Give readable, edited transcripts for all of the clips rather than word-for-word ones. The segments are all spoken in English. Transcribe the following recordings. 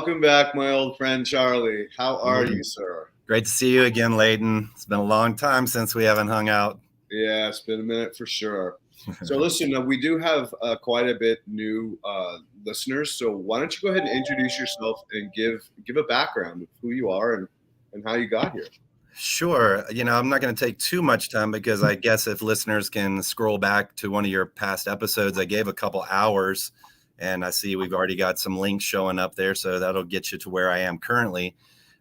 Welcome back, my old friend Charlie. How are you, sir? Great to see you again, Leighton. It's been a long time since we haven't hung out. Yeah, it's been a minute for sure. So listen, we do have quite a bit new listeners. So why don't you go ahead and introduce yourself and give a background of who you are and how you got here. Sure. I'm not going to take too much time because I guess if listeners can scroll back to one of your past episodes, I gave a couple hours and I see we've already got some links showing up there. So that'll get you to where I am currently.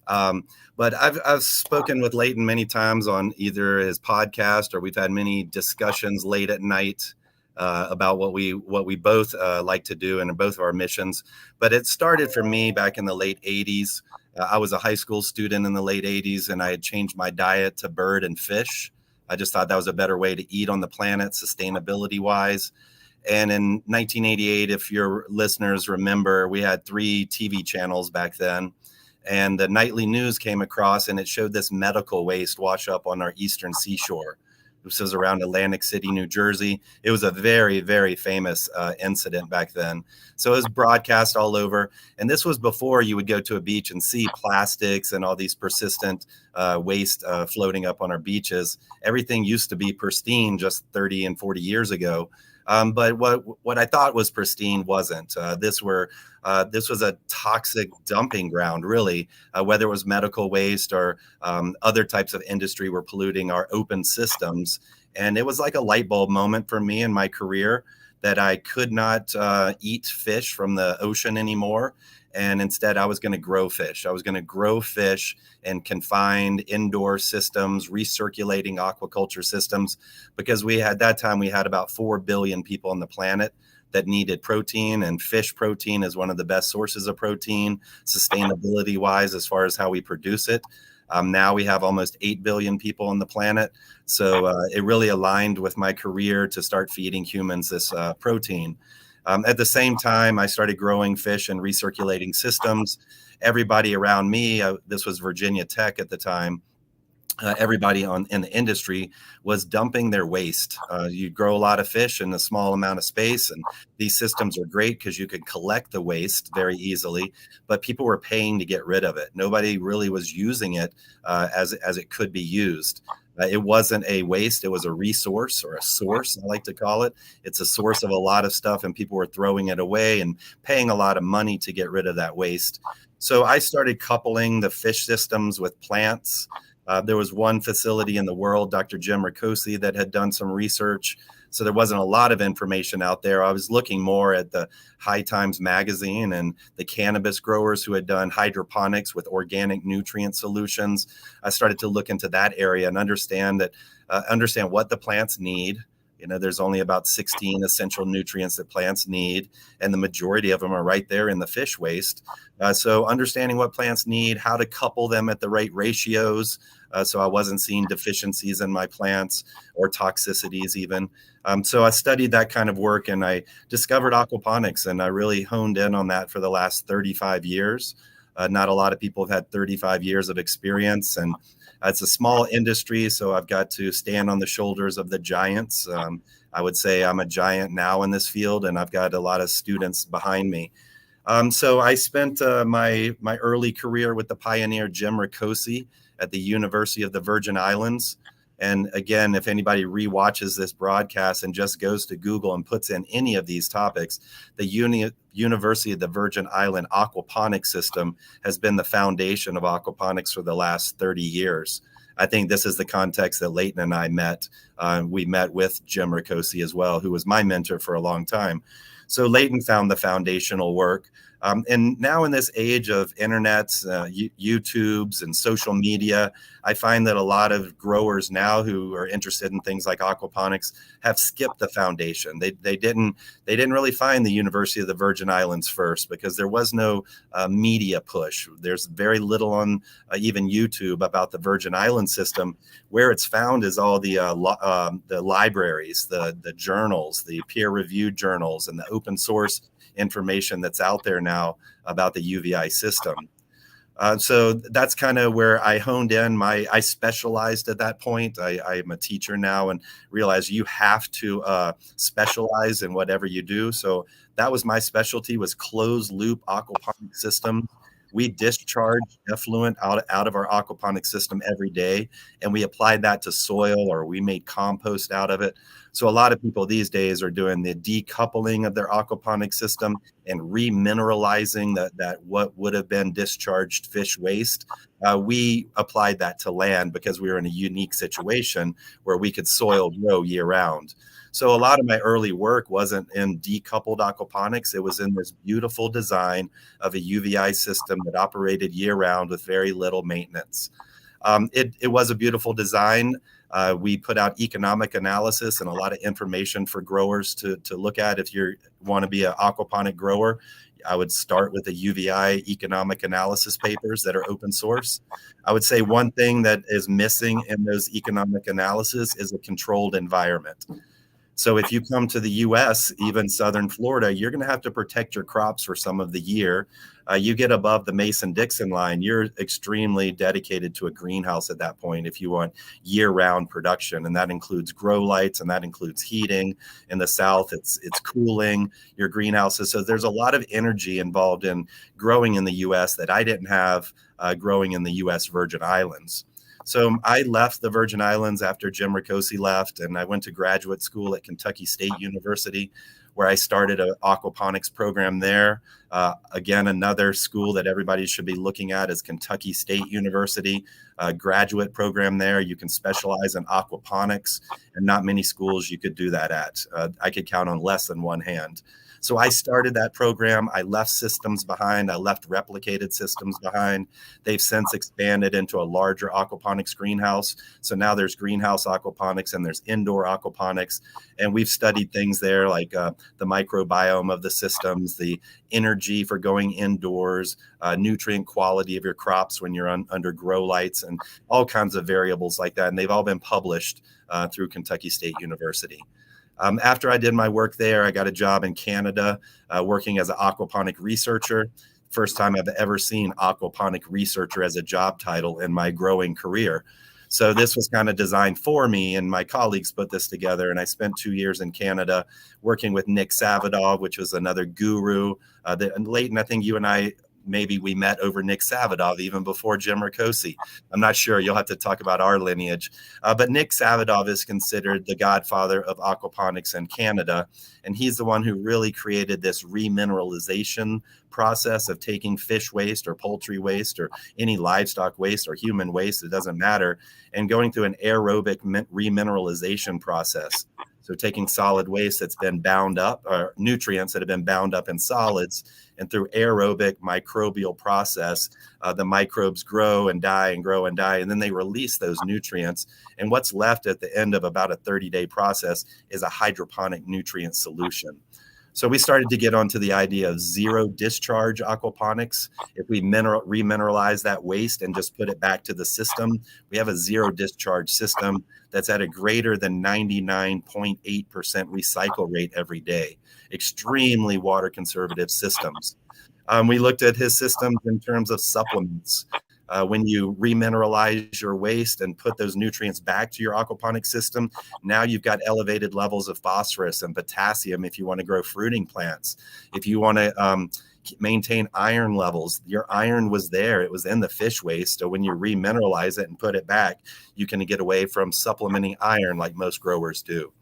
But I've spoken with Leighton many times on either his podcast or we've had many discussions late at night about what we both like to do and both of our missions. But it started for me back in the late 80s. I was a high school student in the late 80s and I had changed my diet to bird and fish. I just thought that was a better way to eat on the planet, sustainability wise. And in 1988, if your listeners remember, we had 3 TV channels back then. And the nightly news came across and it showed this medical waste wash up on our eastern seashore. This was around Atlantic City, New Jersey. It was a very, very famous incident back then. So it was broadcast all over. And this was before you would go to a beach and see plastics and all these persistent waste floating up on our beaches. Everything used to be pristine just 30 and 40 years ago. But what I thought was pristine wasn't. This was a toxic dumping ground, really, whether it was medical waste or other types of industry were polluting our open systems. And it was like a light bulb moment for me in my career that I could not eat fish from the ocean anymore. And instead, I was going to grow fish. I was going to grow fish in confined indoor systems, recirculating aquaculture systems, because we had about 4 billion people on the planet that needed protein, and fish protein is one of the best sources of protein, sustainability wise, as far as how we produce it. Now we have almost 8 billion people on the planet. So it really aligned with my career to start feeding humans this protein. At the same time, I started growing fish and recirculating systems. Everybody around me, this was Virginia Tech at the time, everybody in the industry was dumping their waste. You grow a lot of fish in a small amount of space, and these systems are great because you can collect the waste very easily, but people were paying to get rid of it. Nobody really was using it as it could be used. It wasn't a waste. It was a resource or a source, I like to call it. It's a source of a lot of stuff, and people were throwing it away and paying a lot of money to get rid of that waste. So I started coupling the fish systems with plants. There was one facility in the world, Dr. Jim Ricosi, that had done some research. So there wasn't a lot of information out there. I was looking more at the High Times magazine and the cannabis growers who had done hydroponics with organic nutrient solutions. I started to look into that area and understand what the plants need. There's only about 16 essential nutrients that plants need, and the majority of them are right there in the fish waste. So understanding what plants need, how to couple them at the right ratios, so I wasn't seeing deficiencies in my plants or toxicities even. So I studied that kind of work, and I discovered aquaponics, and I really honed in on that for the last 35 years. Not a lot of people have had 35 years of experience, and it's a small industry, so I've got to stand on the shoulders of the giants. I would say I'm a giant now in this field, and I've got a lot of students behind me. So I spent my early career with the pioneer Jim Ricosi at the University of the Virgin Islands. And again, if anybody rewatches this broadcast and just goes to Google and puts in any of these topics, the University of the Virgin Island aquaponics system has been the foundation of aquaponics for the last 30 years. I think this is the context that Leighton and I met. We met with Jim Ricosi as well, who was my mentor for a long time. So Leighton found the foundational work. And now in this age of internets, YouTubes and social media, I find that a lot of growers now who are interested in things like aquaponics have skipped the foundation. They didn't really find the University of the Virgin Islands first because there was no media push. There's very little on even YouTube about the Virgin Islands system. Where it's found is all the libraries, the journals, the peer-reviewed journals, and the open source information that's out there now about the UVI system. So that's kind of where I honed in. I specialized at that point. I'm a teacher now and realized you have to specialize in whatever you do. So that was my specialty, was closed loop aquaponics system. We discharge effluent out of our aquaponics system every day, and we applied that to soil, or we made compost out of it. So a lot of people these days are doing the decoupling of their aquaponics system and remineralizing that what would have been discharged fish waste. We applied that to land because we were in a unique situation where we could soil grow year round. So a lot of my early work wasn't in decoupled aquaponics. It was in this beautiful design of a UVI system that operated year round with very little maintenance. It was a beautiful design. We put out economic analysis and a lot of information for growers to look at. If you want to be an aquaponic grower, I would start with the UVI economic analysis papers that are open source. I would say one thing that is missing in those economic analysis is a controlled environment. So if you come to the US, even Southern Florida, you're going to have to protect your crops for some of the year. You get above the Mason-Dixon line, you're extremely dedicated to a greenhouse at that point if you want year-round production. And that includes grow lights, and that includes heating. In the South, it's cooling your greenhouses. So there's a lot of energy involved in growing in the US that I didn't have growing in the US Virgin Islands. So I left the Virgin Islands after Jim Ricosi left, and I went to graduate school at Kentucky State University, where I started an aquaponics program there. Again, another school that everybody should be looking at is Kentucky State University, a graduate program there. You can specialize in aquaponics, and not many schools you could do that at. I could count on less than one hand. So I started that program. I left systems behind. I left replicated systems behind. They've since expanded into a larger aquaponics greenhouse. So now there's greenhouse aquaponics and there's indoor aquaponics. And we've studied things there like the microbiome of the systems, the energy for going indoors, nutrient quality of your crops when you're under grow lights, and all kinds of variables like that. And they've all been published through Kentucky State University. After I did my work there, I got a job in Canada working as an aquaponic researcher. First time I've ever seen aquaponic researcher as a job title in my growing career. So this was kind of designed for me, and my colleagues put this together. And I spent 2 years in Canada working with Nick Savadov, which was another guru. And Leighton, I think you and I, maybe we met over Nick Savadov even before Jim Ricosi. I'm not sure. You'll have to talk about our lineage. But Nick Savadov is considered the godfather of aquaponics in Canada. And he's the one who really created this remineralization process of taking fish waste or poultry waste or any livestock waste or human waste, it doesn't matter, and going through an aerobic remineralization process. So taking solid waste that's been bound up, or nutrients that have been bound up in solids, and through aerobic microbial process, the microbes grow and die and grow and die, and then they release those nutrients. And what's left at the end of about a 30-day process is a hydroponic nutrient solution. So we started to get onto the idea of zero discharge aquaponics. If we remineralize that waste and just put it back to the system, we have a zero discharge system that's at a greater than 99.8% recycle rate every day. Extremely water conservative systems. We looked at his systems in terms of supplements. When you remineralize your waste and put those nutrients back to your aquaponic system, now you've got elevated levels of phosphorus and potassium if you want to grow fruiting plants. If you want to maintain iron levels, your iron was there. It was in the fish waste. So when you remineralize it and put it back, you can get away from supplementing iron like most growers do.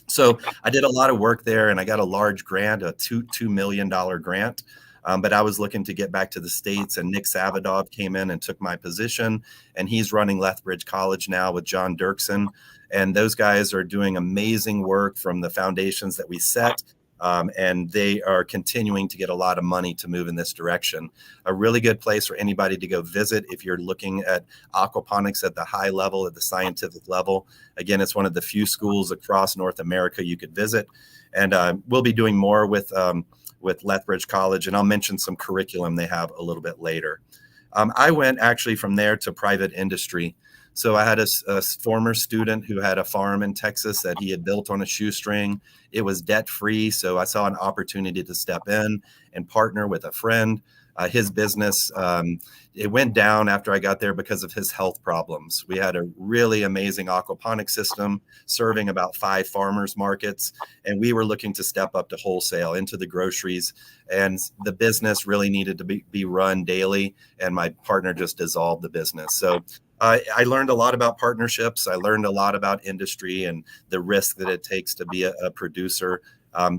So I did a lot of work there, and I got a large grant, a $2 million grant. But I was looking to get back to the States, and Nick Savadov came in and took my position, and he's running Lethbridge College now with John Dirksen. And those guys are doing amazing work from the foundations that we set. And they are continuing to get a lot of money to move in this direction. A really good place for anybody to go visit if you're looking at aquaponics at the high level, at the scientific level. Again, it's one of the few schools across North America you could visit. And we'll be doing more with Lethbridge College, and I'll mention some curriculum they have a little bit later. I went actually from there to private industry. So I had a former student who had a farm in Texas that he had built on a shoestring. It was debt-free, so I saw an opportunity to step in and partner with a friend. His business, it went down after I got there because of his health problems. We had a really amazing aquaponics system serving about 5 farmers markets, and we were looking to step up to wholesale into the groceries, and the business really needed to be run daily, and my partner just dissolved the business. So I learned a lot about partnerships. I learned a lot about industry and the risk that it takes to be a producer.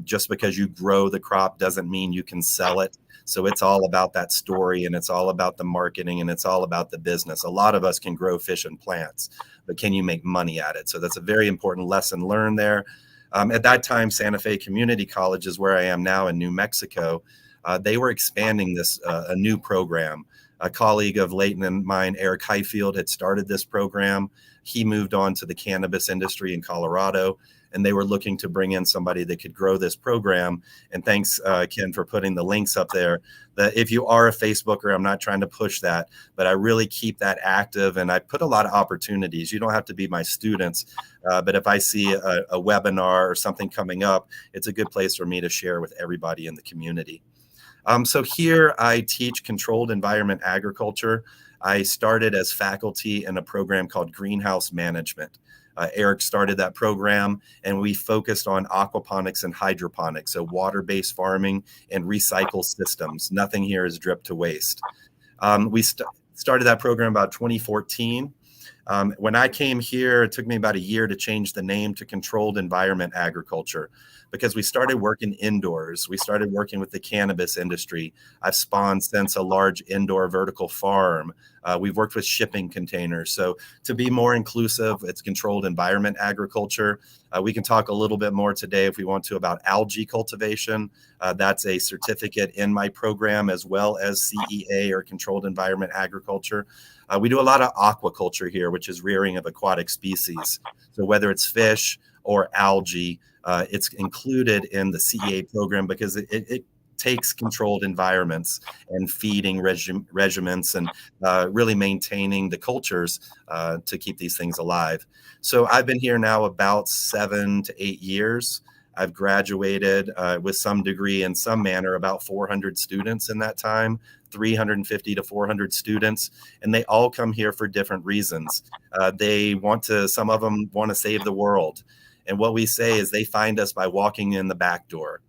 Just because you grow the crop doesn't mean you can sell it. So it's all about that story, and it's all about the marketing, and it's all about the business. A lot of us can grow fish and plants, but can you make money at it? So that's a very important lesson learned there. At that time, Santa Fe Community College is where I am now in New Mexico. They were expanding this, a new program. A colleague of Leighton and mine, Eric Highfield, had started this program. He moved on to the cannabis industry in Colorado, and they were looking to bring in somebody that could grow this program. And thanks, Ken, for putting the links up there. That if you are a Facebooker, I'm not trying to push that, but I really keep that active, and I put a lot of opportunities. You don't have to be my students, but if I see a webinar or something coming up, it's a good place for me to share with everybody in the community. So here I teach controlled environment agriculture. I started as faculty in a program called Greenhouse Management. Eric started that program, and we focused on aquaponics and hydroponics, so water-based farming and recycle systems. Nothing here is drip to waste. We started that program about 2014. When I came here, it took me about a year to change the name to Controlled Environment Agriculture, because we started working indoors. We started working with the cannabis industry. I've spawned since a large indoor vertical farm. We've worked with shipping containers. So to be more inclusive, it's Controlled Environment Agriculture. We can talk a little bit more today if we want to about algae cultivation. That's a certificate in my program, as well as CEA, or Controlled Environment Agriculture. We do a lot of aquaculture here, which is rearing of aquatic species. So whether it's fish or algae, it's included in the CEA program because it takes controlled environments and feeding regimens and really maintaining the cultures to keep these things alive. So I've been here now about 7 to 8 years. I've graduated with some degree in some manner, about 400 students in that time, 350 to 400 students, and they all come here for different reasons. Some of them want to save the world. And what we say is they find us by walking in the back door.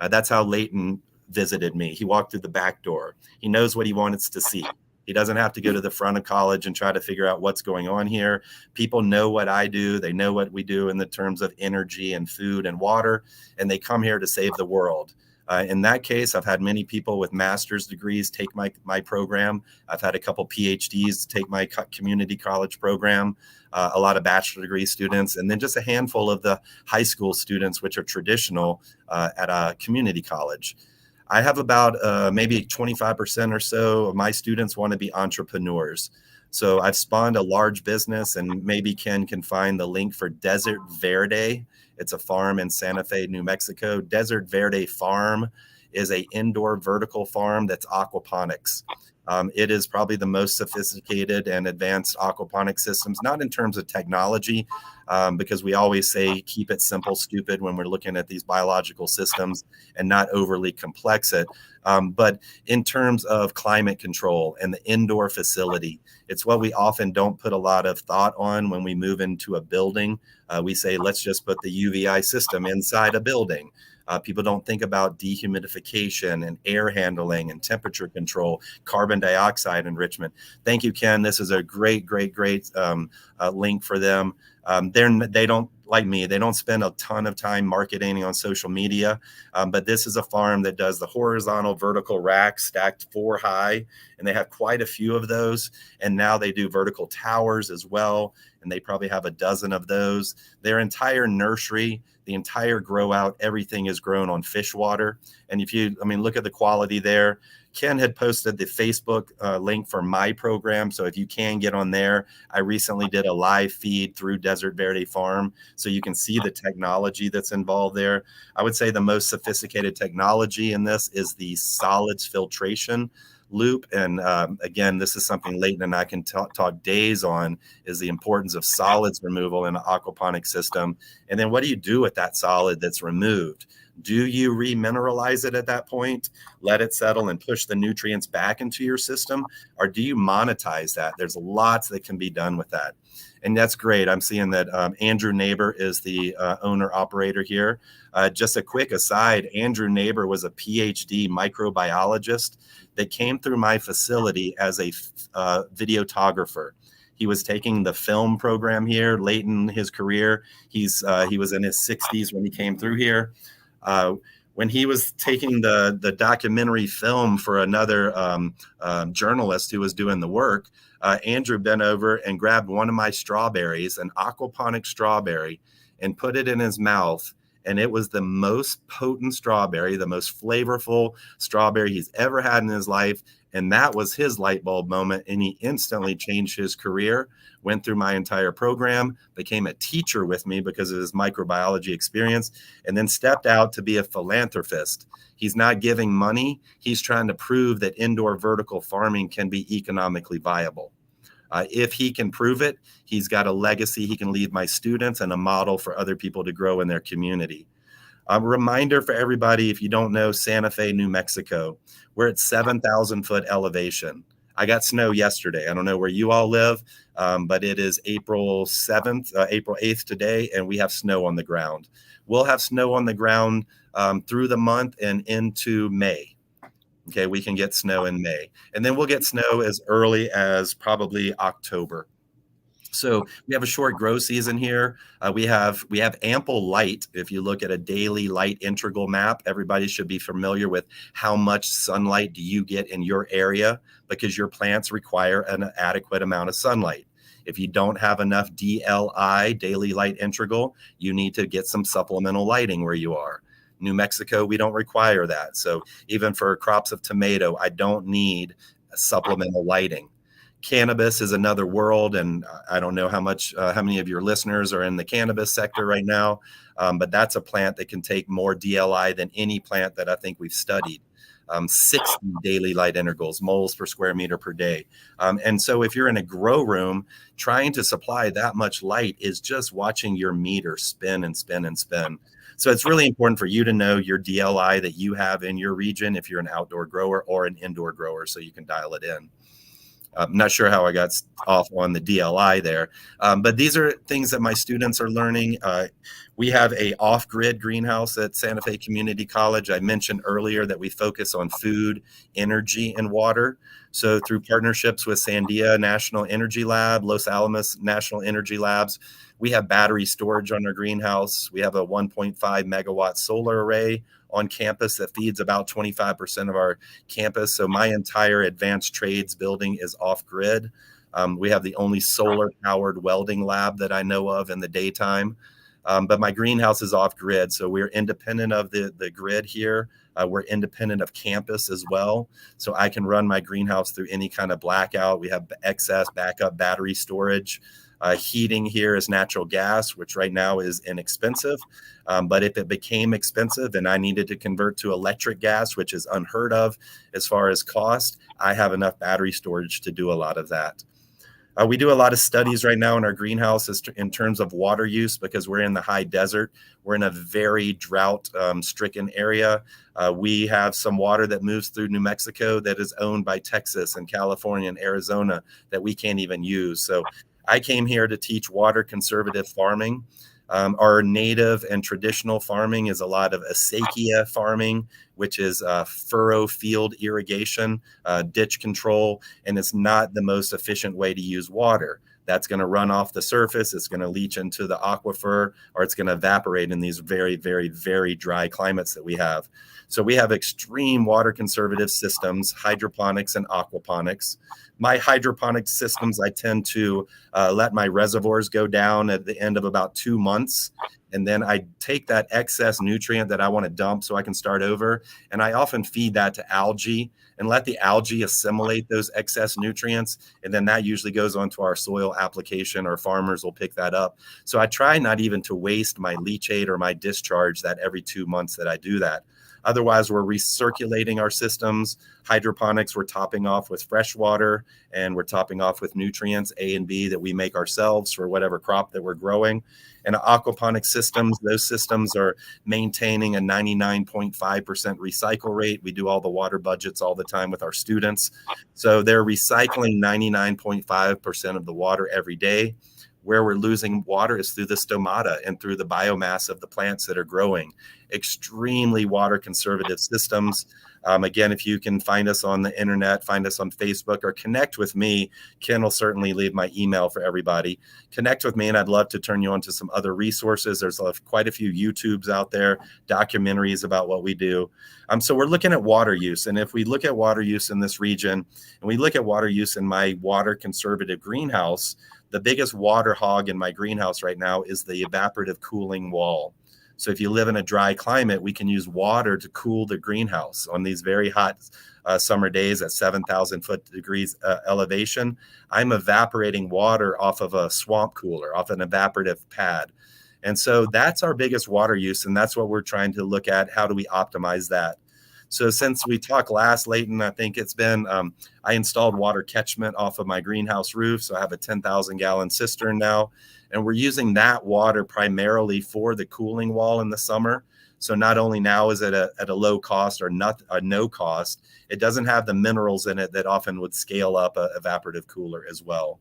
That's how Leighton visited me. He walked through the back door. He knows what he wants to see. He doesn't have to go to the front of college and try to figure out what's going on here. People know what I do. They know what we do in the terms of energy and food and water, and they come here to save the world. In that case, I've had many people with master's degrees take my program. I've had a couple PhDs take my community college program, a lot of bachelor degree students, and then just a handful of the high school students, which are traditional at a community college. I have about maybe 25% or so of my students want to be entrepreneurs. So I've spawned a large business, and maybe Ken can find the link for Desert Verde. It's a farm in Santa Fe, New Mexico. Desert Verde Farm is an indoor vertical farm that's aquaponics. It is probably the most sophisticated and advanced aquaponics systems, not in terms of technology, because we always say keep it simple, stupid when we're looking at these biological systems, and not overly complex it. But in terms of climate control and the indoor facility, it's what we often don't put a lot of thought on when we move into a building. We say, let's just put the UVI system inside a building. People don't think about dehumidification and air handling and temperature control, carbon dioxide enrichment. Thank you, Ken. This is a great link for them. They don't, like me, they don't spend a ton of time marketing on social media, but this is a farm that does the horizontal vertical racks stacked 4 high, and they have quite a few of those. And now they do vertical towers as well, and they probably have a dozen of those. Their entire nursery, the entire grow out, everything is grown on fish water. And look at the quality there. Ken had posted the Facebook link for my program. So if you can get on there, I recently did a live feed through Desert Verde Farm. So you can see the technology that's involved there. I would say the most sophisticated technology in this is the solids filtration. loop. And again, this is something Leighton and I can talk days on, is the importance of solids removal in an aquaponics system. And then what do you do with that solid that's removed? Do you remineralize it at that point, let it settle and push the nutrients back into your system? Or do you monetize that? There's lots that can be done with that. And that's great. I'm seeing that Andrew Neighbor is the owner operator here. Just a quick aside, Andrew Neighbor was a PhD microbiologist that came through my facility as a videographer. He was taking the film program here late in his career. He was in his 60s when he came through here. When he was taking the documentary film for another journalist who was doing the work, Andrew bent over and grabbed one of my strawberries, an aquaponic strawberry, and put it in his mouth. And it was the most potent strawberry, the most flavorful strawberry he's ever had in his life. And that was his light bulb moment. And he instantly changed his career, went through my entire program, became a teacher with me because of his microbiology experience, and then stepped out to be a philanthropist. He's not giving money. He's trying to prove that indoor vertical farming can be economically viable. If he can prove it, he's got a legacy he can leave my students and a model for other people to grow in their community. A reminder for everybody, if you don't know Santa Fe, New Mexico, we're at 7,000 foot elevation. I got snow yesterday. I don't know where you all live, but it is April 7th, April 8th today, and we have snow on the ground. We'll have snow on the ground through the month and into May. Okay, we can get snow in May. And then we'll get snow as early as probably October. So we have a short grow season here. We have ample light. If you look at a daily light integral map, everybody should be familiar with how much sunlight do you get in your area, because your plants require an adequate amount of sunlight. If you don't have enough DLI, daily light integral, you need to get some supplemental lighting where you are. New Mexico, we don't require that. So even for crops of tomato, I don't need supplemental lighting. Cannabis is another world, and I don't know how many of your listeners are in the cannabis sector right now, but that's a plant that can take more DLI than any plant that I think we've studied. 60 daily light integrals, moles per square meter per day. And so if you're in a grow room, trying to supply that much light is just watching your meter spin and spin and spin. So it's really important for you to know your DLI that you have in your region if you're an outdoor grower or an indoor grower, so you can dial it in. I'm not sure how I got off on the DLI there, but these are things that my students are learning. We have a off-grid greenhouse at Santa Fe Community College. I mentioned earlier that we focus on food, energy, and water. So through partnerships with Sandia National Energy Lab, Los Alamos National Energy Labs, we have battery storage on our greenhouse. We have a 1.5 megawatt solar array on campus that feeds about 25% of our campus. So my entire advanced trades building is off grid. We have the only solar powered welding lab that I know of in the daytime. But my greenhouse is off grid. So we're independent of the grid here. We're independent of campus as well. So I can run my greenhouse through any kind of blackout. We have excess backup battery storage. Heating here is natural gas, which right now is inexpensive. But if it became expensive and I needed to convert to electric gas, which is unheard of as far as cost, I have enough battery storage to do a lot of that. We do a lot of studies right now in our greenhouse in terms of water use, because we're in the high desert. We're in a very drought stricken area. We have some water that moves through New Mexico that is owned by Texas and California and Arizona that we can't even use. So I came here to teach water conservative farming. Our native and traditional farming is a lot of acequia farming, which is furrow field irrigation, ditch control, and it's not the most efficient way to use water. That's going to run off the surface. It's going to leach into the aquifer, or it's going to evaporate in these very, very, very dry climates that we have. So we have extreme water conservative systems, hydroponics and aquaponics. My hydroponic systems, I tend to let my reservoirs go down at the end of about 2 months. And then I take that excess nutrient that I want to dump so I can start over. And I often feed that to algae and let the algae assimilate those excess nutrients. And then that usually goes onto our soil application, or farmers will pick that up. So I try not even to waste my leachate or my discharge that every 2 months that I do that. Otherwise, we're recirculating our systems. Hydroponics, we're topping off with fresh water, and we're topping off with nutrients A and B that we make ourselves for whatever crop that we're growing. And aquaponics systems, those systems are maintaining a 99.5% recycle rate. We do all the water budgets all the time with our students. So they're recycling 99.5% of the water every day. Where we're losing water is through the stomata and through the biomass of the plants that are growing. Extremely water conservative systems. Again, if you can find us on the internet, find us on Facebook, or connect with me, Ken will certainly leave my email for everybody. Connect with me, and I'd love to turn you on to some other resources. There's quite a few YouTubes out there, documentaries about what we do. So we're looking at water use. And if we look at water use in this region, and we look at water use in my water conservative greenhouse, the biggest water hog in my greenhouse right now is the evaporative cooling wall. So if you live in a dry climate, we can use water to cool the greenhouse on these very hot summer days at 7,000 degrees elevation. I'm evaporating water off of a swamp cooler, off an evaporative pad. And so that's our biggest water use. And that's what we're trying to look at. How do we optimize that? So since we talked last, Leighton, I think it's been, I installed water catchment off of my greenhouse roof. So I have a 10,000 gallon cistern now. And we're using that water primarily for the cooling wall in the summer. So not only now is it at a low cost or not a no cost, it doesn't have the minerals in it that often would scale up an evaporative cooler as well.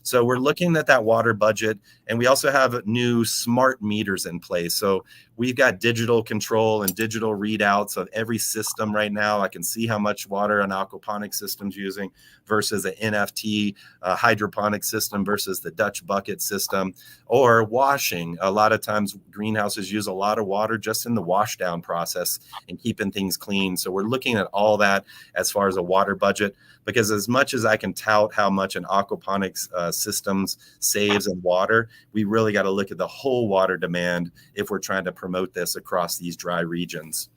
So we're looking at that water budget, and we also have new smart meters in place. So we've got digital control and digital readouts of every system right now. I can see how much water an aquaponics system's using versus an NFT hydroponic system versus the Dutch bucket system, or washing. A lot of times greenhouses use a lot of water just in the wash down process and keeping things clean. So we're looking at all that as far as a water budget, because as much as I can tout how much an aquaponics systems saves in water, we really got to look at the whole water demand if we're trying to promote this across these dry regions.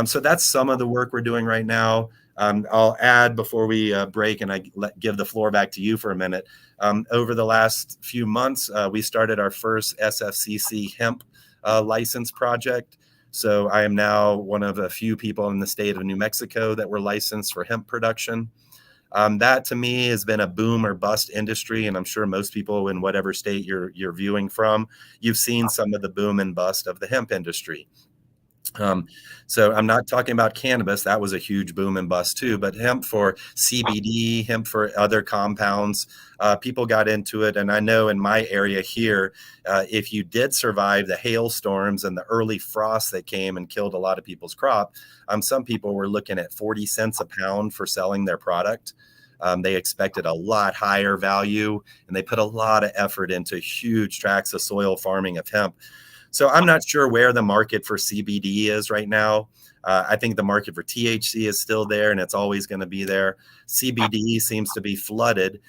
So that's some of the work we're doing right now. I'll add before we break, and give the floor back to you for a minute. Over the last few months, we started our first SFCC hemp license project. So I am now one of a few people in the state of New Mexico that were licensed for hemp production. That to me has been a boom or bust industry, and I'm sure most people in whatever state you're viewing from, you've seen some of the boom and bust of the hemp industry. So I'm not talking about cannabis. That was a huge boom and bust too, but hemp for CBD, hemp for other compounds, people got into it. And I know in my area here, if you did survive the hailstorms and the early frost that came and killed a lot of people's crop, some people were looking at 40 cents a pound for selling their product. They expected a lot higher value, and they put a lot of effort into huge tracts of soil farming of hemp. So I'm not sure where the market for CBD is right now. I think the market for THC is still there, and it's always going to be there. CBD seems to be flooded.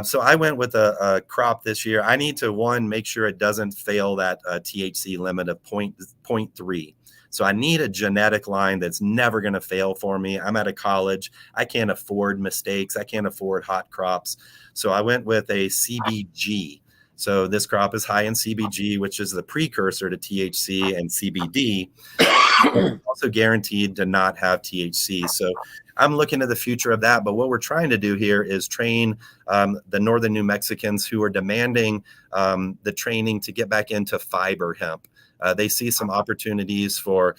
So I went with a crop this year. I need to, one, make sure it doesn't fail that THC limit of 0.3. So I need a genetic line that's never going to fail for me. I'm at a college. I can't afford mistakes. I can't afford hot crops. So I went with a CBG. So this crop is high in CBG, which is the precursor to THC and CBD, also guaranteed to not have THC. So I'm looking at the future of that. But what we're trying to do here is train the northern New Mexicans who are demanding the training to get back into fiber hemp. They see some opportunities for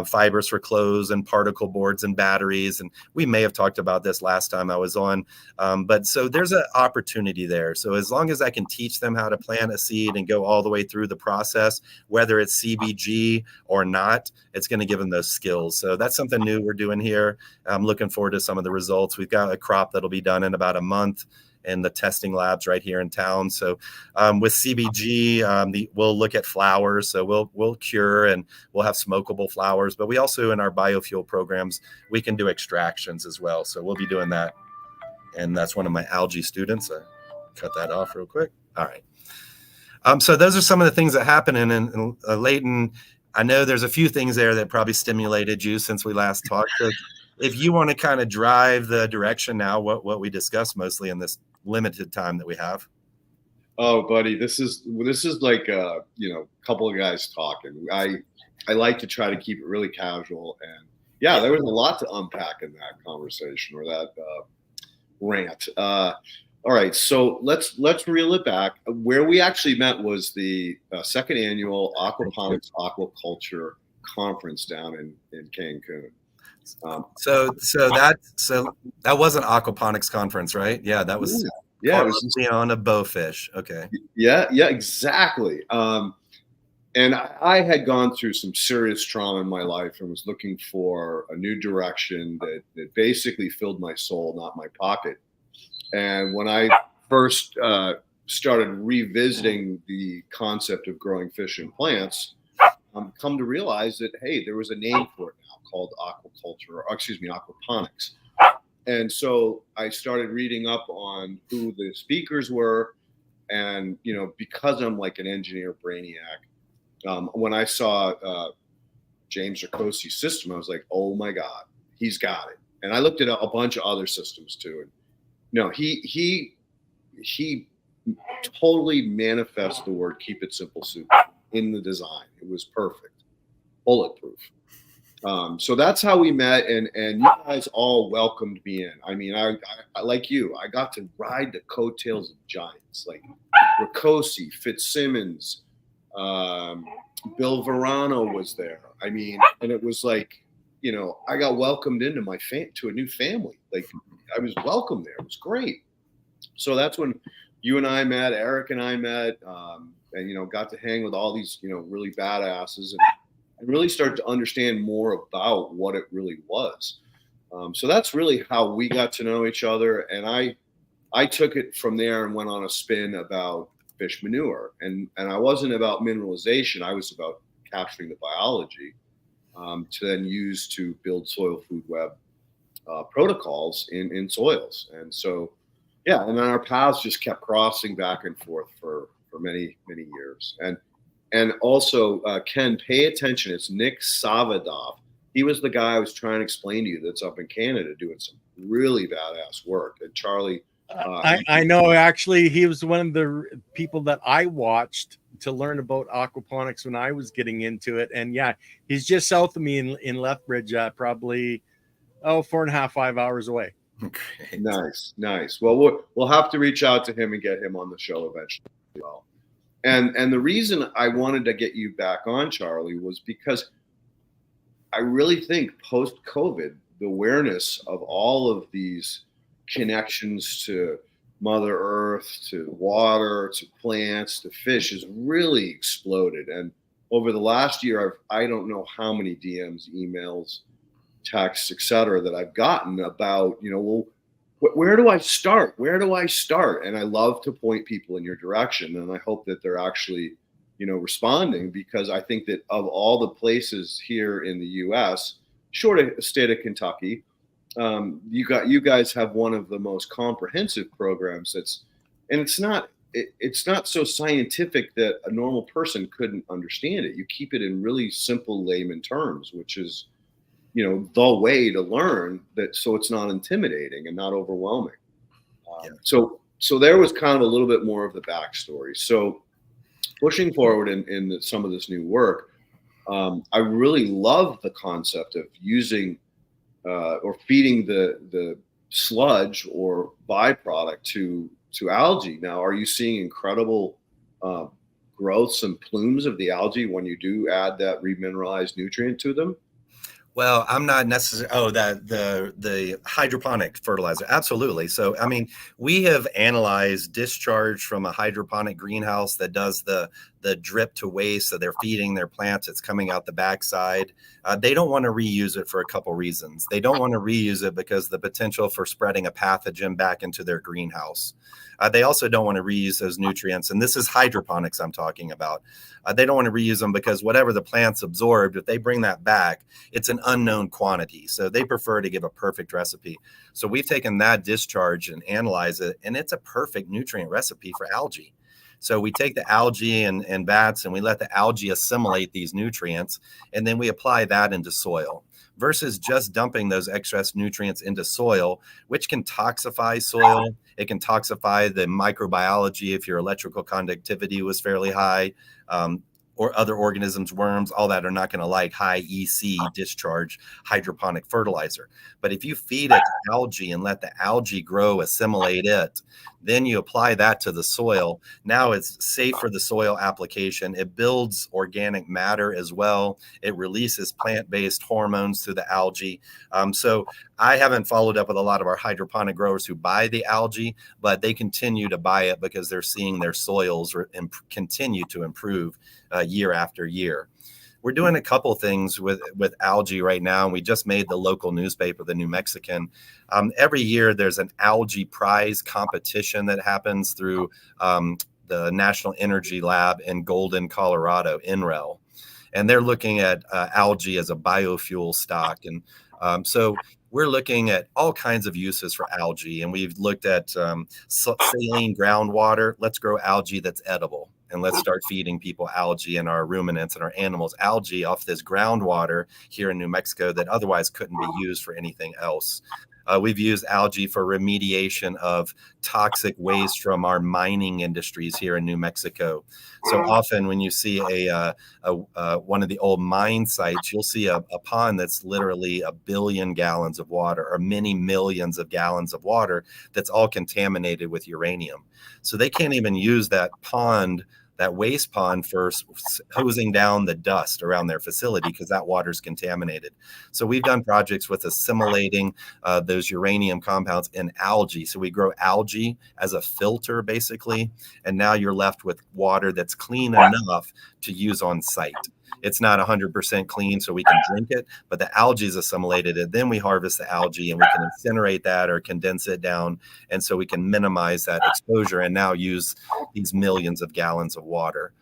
fibers for clothes and particle boards and batteries. And we may have talked about this last time I was on. But so there's an opportunity there. So as long as I can teach them how to plant a seed and go all the way through the process, whether it's CBG or not, it's going to give them those skills. So that's something new we're doing here. I'm looking forward to some of the results. We've got a crop that'll be done in about a month in the testing labs right here in town. So with CBG, we'll look at flowers. So we'll cure and we'll have smokable flowers. But we also, in our biofuel programs, we can do extractions as well. So we'll be doing that. And that's one of my algae students. Cut that off real quick. All right. So those are some of the things that happen. And Leighton, I know there's a few things there that probably stimulated you since we last talked. So if you want to kind of drive the direction now, what we discussed mostly in this limited time that we have. Oh, buddy, this is like couple of guys talking. I like to try to keep it really casual, and yeah, there was a lot to unpack in that conversation or that rant. All right, so let's reel it back. Where we actually met was the second annual Aquaponics Aquaculture Conference down in Cancun. So that was an aquaponics conference, right? Yeah, that was it was on a bowfish. Okay. Yeah, exactly. And I had gone through some serious trauma in my life and was looking for a new direction that basically filled my soul, not my pocket. And when I first started revisiting the concept of growing fish and plants, come to realize that, hey, there was a name for it now called aquaponics. And so I started reading up on who the speakers were. And, because I'm like an engineer brainiac, when I saw James Ricosi's system, I was like, oh my God, he's got it. And I looked at a bunch of other systems too. And no, he totally manifests the word "keep it simple" soup in the design. It was perfect, bulletproof. So that's how we met, and you guys all welcomed me in. I mean, I like you, I got to ride the coattails of giants like Ricosi, Fitzsimmons, Bill Verano was there. I mean, and it was like, I got welcomed into to a new family. Like I was welcome there. It was great. So that's when you and I met, Eric and I met, and got to hang with all these really badasses and really start to understand more about what it really was. So that's really how we got to know each other. And I took it from there and went on a spin about fish manure. And I wasn't about mineralization. I was about capturing the biology to then use to build soil food web protocols in soils. And so, yeah, and then our paths just kept crossing back and forth for many, many years. And also, Ken, pay attention. It's Nick Savadov. He was the guy I was trying to explain to you that's up in Canada doing some really badass work. And Charlie, I know, actually, he was one of the people that I watched to learn about aquaponics when I was getting into it. And yeah, he's just south of me in Lethbridge, probably 4.5, 5 hours away. Great. Nice. Well, we'll have to reach out to him and get him on the show eventually as well. And the reason I wanted to get you back on, Charlie, was because I really think post-COVID, the awareness of all of these connections to Mother Earth, to water, to plants, to fish has really exploded. And over the last year, I don't know how many DMs, emails, texts, etc., that I've gotten about, where do I start? And I love to point people in your direction. And I hope that they're actually, responding, because I think that of all the places here in the U.S., short of the state of Kentucky, you guys have one of the most comprehensive programs it's not so scientific that a normal person couldn't understand it. You keep it in really simple layman terms, which is, the way to learn that, so it's not intimidating and not overwhelming. So there was kind of a little bit more of the backstory. So pushing forward in some of this new work, I really love the concept of using or feeding the sludge or byproduct to algae. Now, are you seeing incredible growths and plumes of the algae when you do add that remineralized nutrient to them? Well, I'm not necessarily. Oh, the hydroponic fertilizer. Absolutely. So, I mean, we have analyzed discharge from a hydroponic greenhouse that does the drip to waste. So they're feeding their plants. It's coming out the backside. They don't want to reuse it for a couple reasons. They don't want to reuse it because the potential for spreading a pathogen back into their greenhouse. They also don't want to reuse those nutrients. And this is hydroponics I'm talking about. They don't want to reuse them because whatever the plants absorbed, if they bring that back, it's an unknown quantity. So they prefer to give a perfect recipe. So we've taken that discharge and analyzed it, and it's a perfect nutrient recipe for algae. So we take the algae and vats, and we let the algae assimilate these nutrients, and then we apply that into soil. versus just dumping those excess nutrients into soil, which can toxify soil. It can toxify the microbiology if your electrical conductivity was fairly high, or other organisms, worms, all that are not going to like high EC discharge hydroponic fertilizer. But if you feed it to algae and let the algae grow, assimilate it, then you apply that to the soil. Now it's safe for the soil application. It builds organic matter as well. It releases plant-based hormones through the algae. So I haven't followed up with a lot of our hydroponic growers who buy the algae, but they continue to buy it because they're seeing their soils continue to improve year after year. We're doing a couple things with algae right now. And we just made the local newspaper, the New Mexican. Every year there's an algae prize competition that happens through the National Energy Lab in Golden, Colorado, NREL. And they're looking at algae as a biofuel stock. And so we're looking at all kinds of uses for algae. And we've looked at saline groundwater. Let's grow algae that's edible. And let's start feeding people algae and our ruminants and our animals algae off this groundwater here in New Mexico that otherwise couldn't be used for anything else. We've used algae for remediation of toxic waste from our mining industries here in New Mexico. So often when you see one of the old mine sites, you'll see a pond that's literally 1 billion gallons of water or many millions of gallons of water that's all contaminated with uranium. So they can't even use that pond, that waste pond, for hosing down the dust around their facility because that water's contaminated. So we've done projects with assimilating those uranium compounds in algae. So we grow algae as a filter, basically, and now you're left with water that's clean enough to use on site. It's not 100% clean, so we can drink it, but the algae is assimilated, and then we harvest the algae and we can incinerate that or condense it down, and so we can minimize that exposure and now use these millions of gallons of water.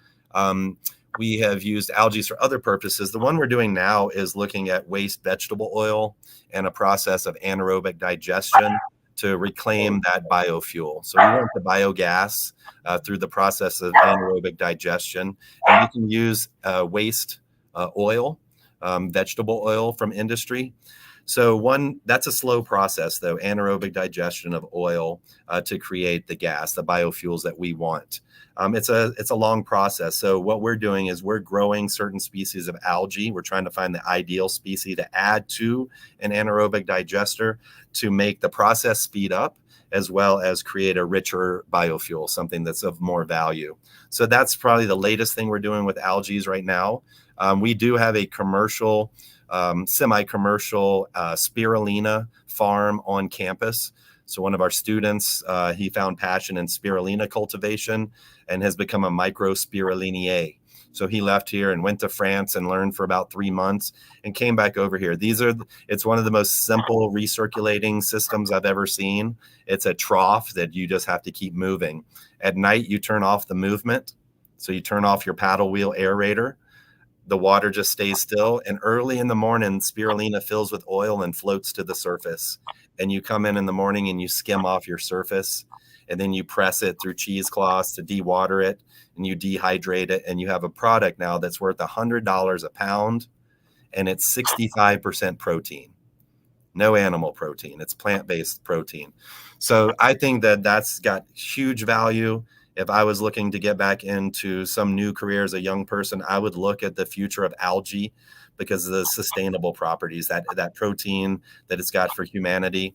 We have used algae for other purposes. The one we're doing now is looking at waste vegetable oil and a process of anaerobic digestion to reclaim that biofuel. So we want the biogas through the process of anaerobic digestion. And you can use waste oil, vegetable oil from industry. So that's a slow process, though, anaerobic digestion of oil to create the gas, the biofuels that we want. It's a long process. So what we're doing is we're growing certain species of algae. We're trying to find the ideal species to add to an anaerobic digester to make the process speed up, as well as create a richer biofuel, something that's of more value. So that's probably the latest thing we're doing with algae right now. We do have a commercial, semi-commercial spirulina farm on campus. So one of our students, he found passion in spirulina cultivation and has become a micro-spirulinier. So he left here and went to France and learned for about 3 months and came back over here. It's one of the most simple recirculating systems I've ever seen. It's a trough that you just have to keep moving. At night, you turn off the movement. So you turn off your paddle wheel aerator. The water just stays still. And early in the morning, spirulina fills with oil and floats to the surface. And you come in the morning and you skim off your surface. And then you press it through cheesecloths to dewater it. And you dehydrate it. And you have a product now that's worth $100 a pound. And it's 65% protein. No animal protein. It's plant-based protein. So I think that that's got huge value. If I was looking to get back into some new career as a young person, I would look at the future of algae because of the sustainable properties, that protein that it's got for humanity.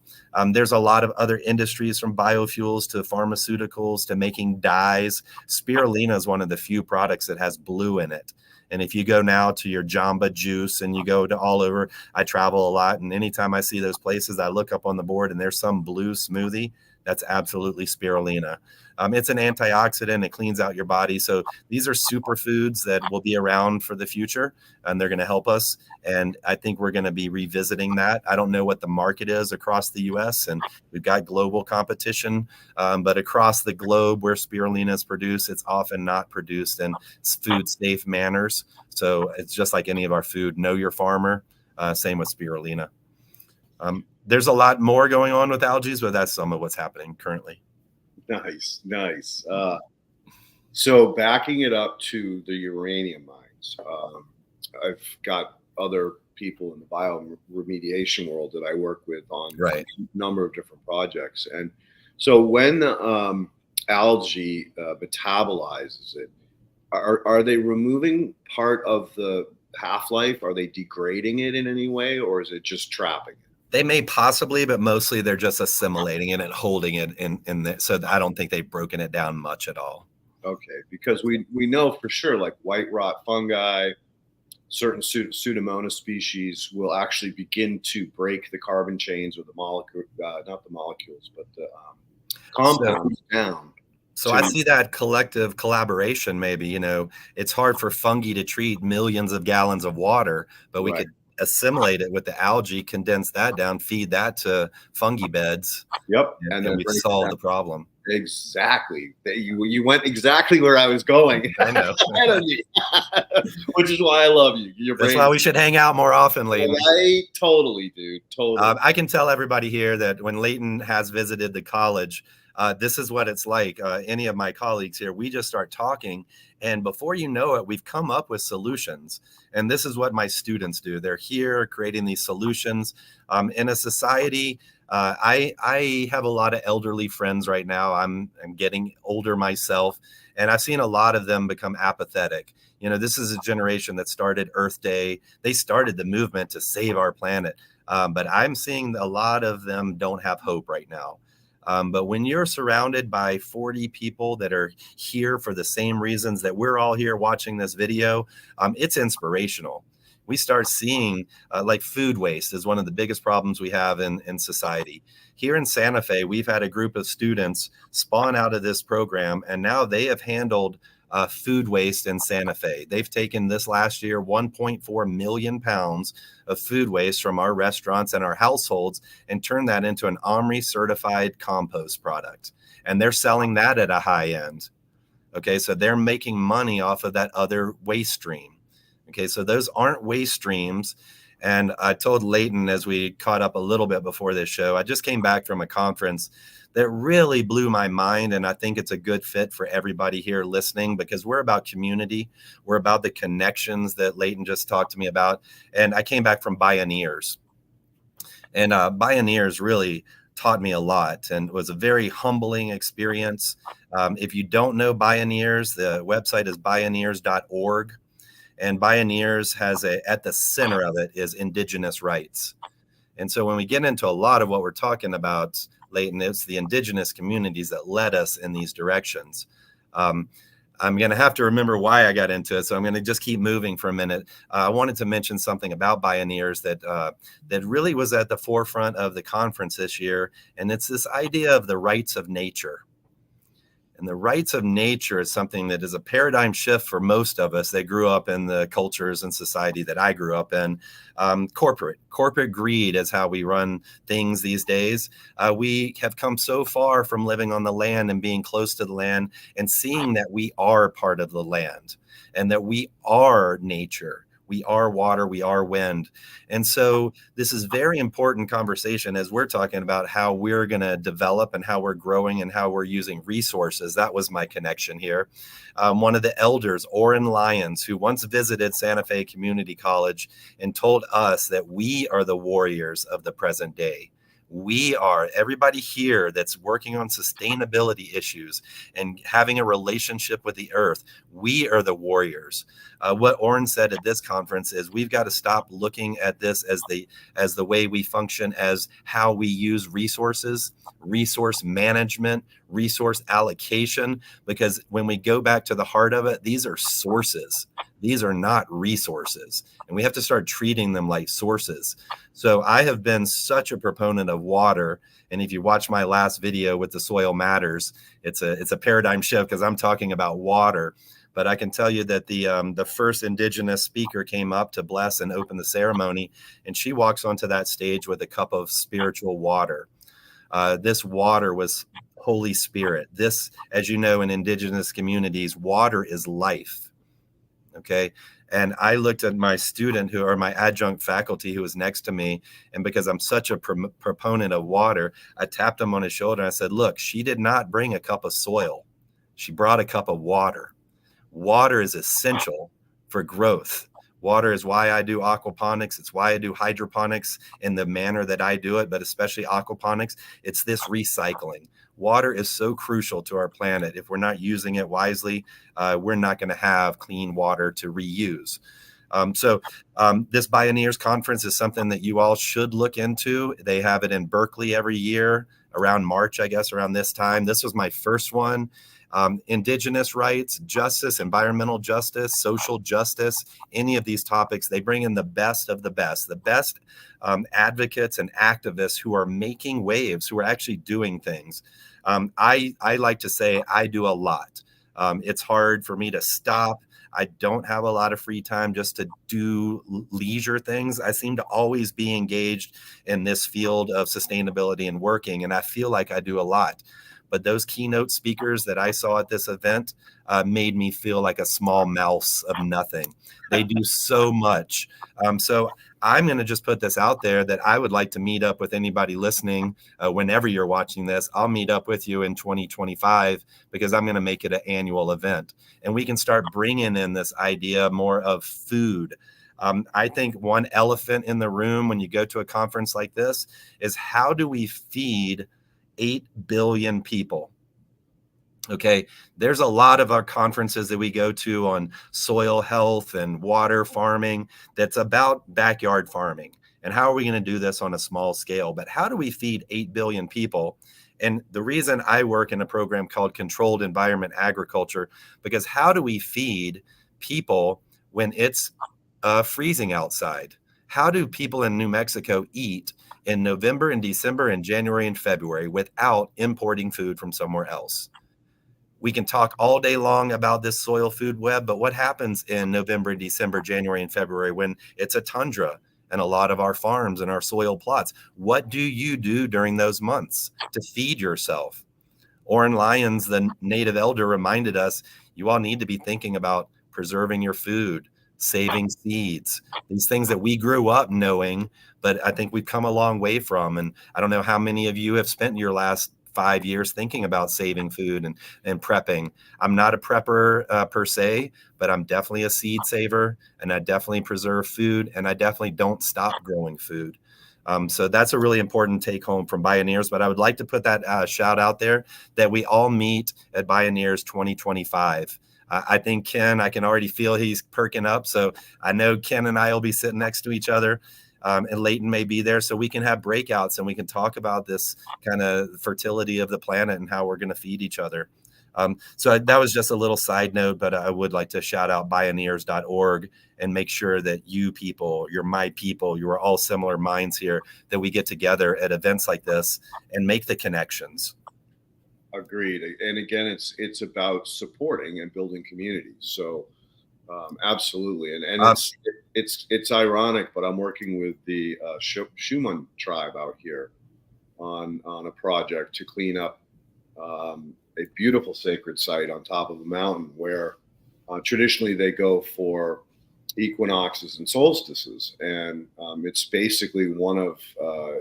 There's a lot of other industries, from biofuels to pharmaceuticals to making dyes. Spirulina is one of the few products that has blue in it. And if you go now to your Jamba Juice and you go to all over, I travel a lot, and anytime I see those places, I look up on the board and there's some blue smoothie. That's absolutely spirulina. It's an antioxidant. It cleans out your body. So these are superfoods that will be around for the future, and they're going to help us. And I think we're going to be revisiting that. I don't know what the market is across the U.S., and we've got global competition. But across the globe where spirulina is produced, it's often not produced in food-safe manners. So it's just like any of our food. Know your farmer. Same with spirulina. There's a lot more going on with algae, but that's some of what's happening currently. Nice. So backing it up to the uranium mines, I've got other people in the bioremediation world that I work with on Right. a number of different projects. And so when algae metabolizes it, are they removing part of the half-life? Are they degrading it in any way, or is it just trapping it? They may possibly, but mostly they're just assimilating it and holding it in the, so I don't think they've broken it down much at all. Okay, because we know for sure, like white rot fungi, certain Pseudomonas species will actually begin to break the carbon chains or the molecule, not the molecules, but the compounds down. So I see that collective collaboration. Maybe, you know, it's hard for fungi to treat millions of gallons of water, but we could assimilate it with the algae, condense that down, feed that to fungi beds. Yep, and then we solve the problem. Exactly. You went exactly where I was going. I know. Which is why I love you. That's why we should hang out more often, Leighton. Right? Totally, dude. Totally. I can tell everybody here that when Leighton has visited the college, this is what it's like. Any of my colleagues here, we just start talking, and before you know it, we've come up with solutions. And this is what my students do. They're here creating these solutions in a society. I have a lot of elderly friends right now. I'm getting older myself, and I've seen a lot of them become apathetic. You know, this is a generation that started Earth Day. They started the movement to save our planet. But I'm seeing a lot of them don't have hope right now. But when you're surrounded by 40 people that are here for the same reasons that we're all here watching this video, it's inspirational. We start seeing like food waste is one of the biggest problems we have in society. Here in Santa Fe, we've had a group of students spawn out of this program, and now they have handled food waste in Santa Fe. They've taken this last year 1.4 million pounds of food waste from our restaurants and our households and turned that into an OMRI certified compost product. And they're selling that at a high end. Okay, so they're making money off of that other waste stream. Okay, so those aren't waste streams. And I told Leighton as we caught up a little bit before this show, I just came back from a conference that really blew my mind. And I think it's a good fit for everybody here listening because we're about community. We're about the connections that Leighton just talked to me about. And I came back from Bioneers. And Bioneers really taught me a lot and it was a very humbling experience. If you don't know Bioneers, the website is bioneers.org. And Bioneers has at the center of it is indigenous rights. And so when we get into a lot of what we're talking about, Leighton, it's the indigenous communities that led us in these directions. I'm going to have to remember why I got into it. So I'm going to just keep moving for a minute. I wanted to mention something about Bioneers that really was at the forefront of the conference this year. And it's this idea of the rights of nature. And the rights of nature is something that is a paradigm shift for most of us that grew up in the cultures and society that I grew up in. Corporate greed is how we run things these days. We have come so far from living on the land and being close to the land and seeing that we are part of the land and that we are nature. We are water, we are wind. And so this is very important conversation as we're talking about how we're going to develop and how we're growing and how we're using resources. That was my connection here. One of the elders, Orrin Lyons, who once visited Santa Fe Community College and told us that we are the warriors of the present day. We are, everybody here that's working on sustainability issues and having a relationship with the earth, we are the warriors. What Orrin said at this conference is we've got to stop looking at this as the way we function, as how we use resources, resource management, resource allocation, because when we go back to the heart of it, these are sources. These are not resources, and we have to start treating them like sources. So I have been such a proponent of water. And if you watch my last video with the soil matters, it's a paradigm shift because I'm talking about water. But I can tell you that the first indigenous speaker came up to bless and open the ceremony, and she walks onto that stage with a cup of spiritual water. This water was Holy Spirit. This, as you know, in indigenous communities, water is life. Okay. And I looked at my student or my adjunct faculty who was next to me. And because I'm such a proponent of water, I tapped him on his shoulder and I said, look, she did not bring a cup of soil. She brought a cup of water. Water is essential for growth. Water is why I do aquaponics. It's why I do hydroponics in the manner that I do it, but especially aquaponics. It's this recycling. Water is so crucial to our planet. If we're not using it wisely, we're not going to have clean water to reuse. This Bioneers conference is something that you all should look into. They have it in Berkeley every year around March, I guess, around this time. This was my first one. Indigenous rights, justice, environmental justice, social justice, any of these topics, they bring in the best of the best advocates and activists who are making waves, who are actually doing things. I like to say I do a lot. It's hard for me to stop. I don't have a lot of free time just to do leisure things. I seem to always be engaged in this field of sustainability and working, and I feel like I do a lot. But those keynote speakers that I saw at this event made me feel like a small mouse of nothing. They do so much. So I'm going to just put this out there that I would like to meet up with anybody listening whenever you're watching this. I'll meet up with you in 2025 because I'm going to make it an annual event. And we can start bringing in this idea more of food. I think one elephant in the room when you go to a conference like this is how do we feed 8 billion people? Okay, there's a lot of our conferences that we go to on soil health and water farming that's about backyard farming. And how are we going to do this on a small scale? But how do we feed 8 billion people? And the reason I work in a program called Controlled Environment Agriculture, because how do we feed people when it's freezing outside? How do people in New Mexico eat in November and December and January and February without importing food from somewhere else? We can talk all day long about this soil food web, but what happens in November, December, January, and February when it's a tundra and a lot of our farms and our soil plots? What do you do during those months to feed yourself? Oren Lyons, the native elder, reminded us, you all need to be thinking about preserving your food, saving seeds, these things that we grew up knowing, but I think we've come a long way from. And I don't know how many of you have spent your last 5 years thinking about saving food and prepping. I'm not a prepper per se, but I'm definitely a seed saver, and I definitely preserve food, and I definitely don't stop growing food. So that's a really important take home from Bioneers, but I would like to put that shout out there that we all meet at Bioneers 2025. I think Ken, I can already feel he's perking up. So I know Ken and I will be sitting next to each other. And Leighton may be there, so we can have breakouts and we can talk about this kind of fertility of the planet and how we're going to feed each other. So that was just a little side note, but I would like to shout out Bioneers.org and make sure that you people, you're my people, you are all similar minds here, that we get together at events like this and make the connections. Agreed. And again, it's about supporting and building communities. So absolutely. And it's ironic, but I'm working with the Schumann tribe out here on a project to clean up a beautiful sacred site on top of a mountain where traditionally they go for equinoxes and solstices. And it's basically one of a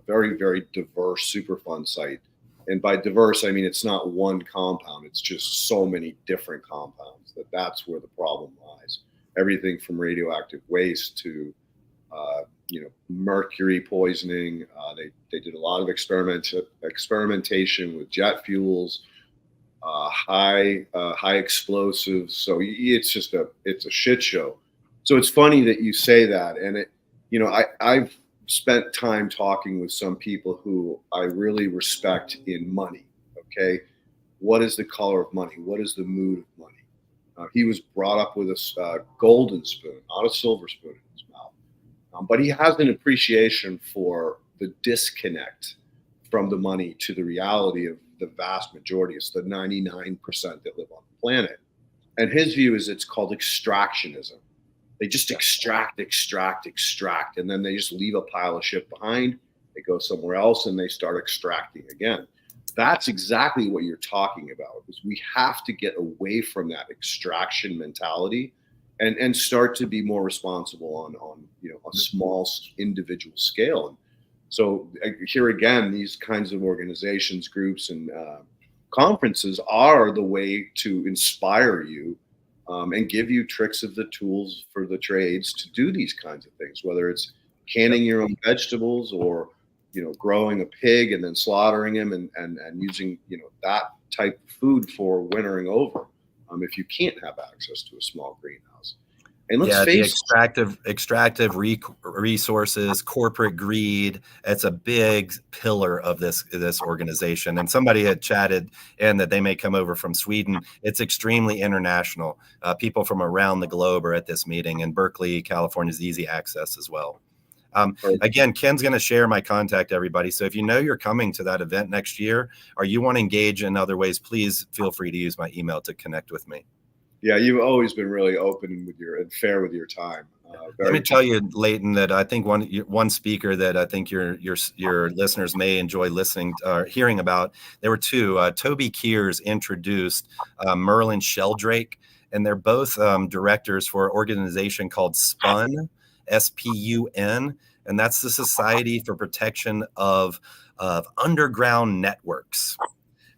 very, very diverse Superfund site. And by diverse, I mean, it's not one compound. It's just so many different compounds that's where the problem lies. Everything from radioactive waste to, mercury poisoning. They did a lot of experimentation with jet fuels, high explosives. So it's just it's a shit show. So it's funny that you say that. And I've spent time talking with some people who I really respect in money. Okay. What is the color of money? What is the mood of money? He was brought up with a golden spoon, not a silver spoon in his mouth. But he has an appreciation for the disconnect from the money to the reality of the vast majority. It's the 99% that live on the planet. And his view is it's called extractionism. They just extract, and then they just leave a pile of shit behind. They go somewhere else and they start extracting again. That's exactly what you're talking about. Is we have to get away from that extraction mentality and start to be more responsible on a small individual scale. And so here again, these kinds of organizations, groups, and conferences are the way to inspire you and give you tricks of the tools for the trades to do these kinds of things, whether it's canning your own vegetables or, growing a pig and then slaughtering him and using, that type of food for wintering over. If you can't have access to a small greenhouse. And let's face the extractive resources, corporate greed. It's a big pillar of this organization. And somebody had chatted and that they may come over from Sweden. It's extremely international. People from around the globe are at this meeting, and Berkeley, California is easy access as well. Again, Ken's going to share my contact, everybody. So if you know you're coming to that event next year, or you want to engage in other ways, please feel free to use my email to connect with me. Yeah, you've always been really open and fair with your time. Let me tell you, Leighton, that I think one speaker that I think your listeners may enjoy listening or hearing about. There were two. Toby Kears introduced Merlin Sheldrake, and they're both directors for an organization called SPUN, SPUN, and that's the Society for Protection of Underground Networks.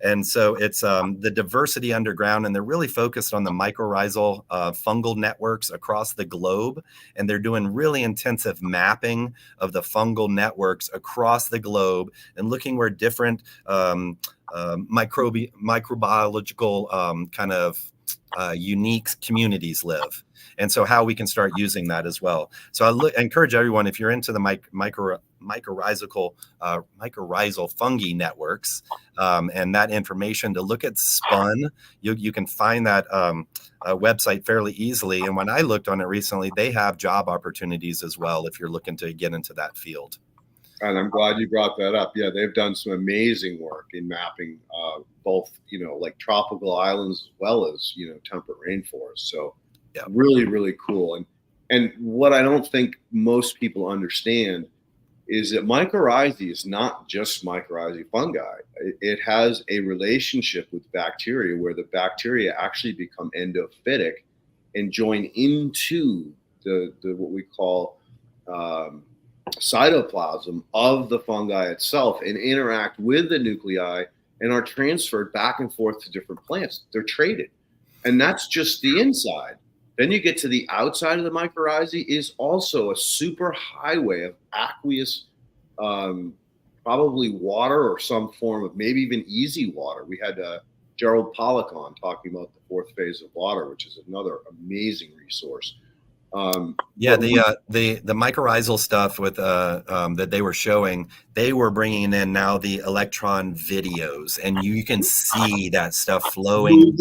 And so it's the diversity underground, and they're really focused on the mycorrhizal fungal networks across the globe. And they're doing really intensive mapping of the fungal networks across the globe and looking where different microbiological kind of unique communities live. And so how we can start using that as well. So I encourage everyone, if you're into the mycorrhizal fungi networks and that information, to look at SPUN. You can find that website fairly easily. And when I looked on it recently, they have job opportunities as well if you're looking to get into that field. And I'm glad you brought that up. Yeah, they've done some amazing work in mapping both, like tropical islands as well as, temperate rainforests. So yeah, really, really cool. And what I don't think most people understand is that mycorrhizae is not just mycorrhizae fungi. It has a relationship with bacteria where the bacteria actually become endophytic and join into the what we call cytoplasm of the fungi itself and interact with the nuclei and are transferred back and forth to different plants. They're traded. And that's just the inside. Then you get to the outside of the mycorrhizae is also a super highway of aqueous, probably water or some form of maybe even easy water. We had Gerald Pollack on talking about the fourth phase of water, which is another amazing resource. The mycorrhizal stuff with that they were showing, they were bringing in now the electron videos, and you can see that stuff flowing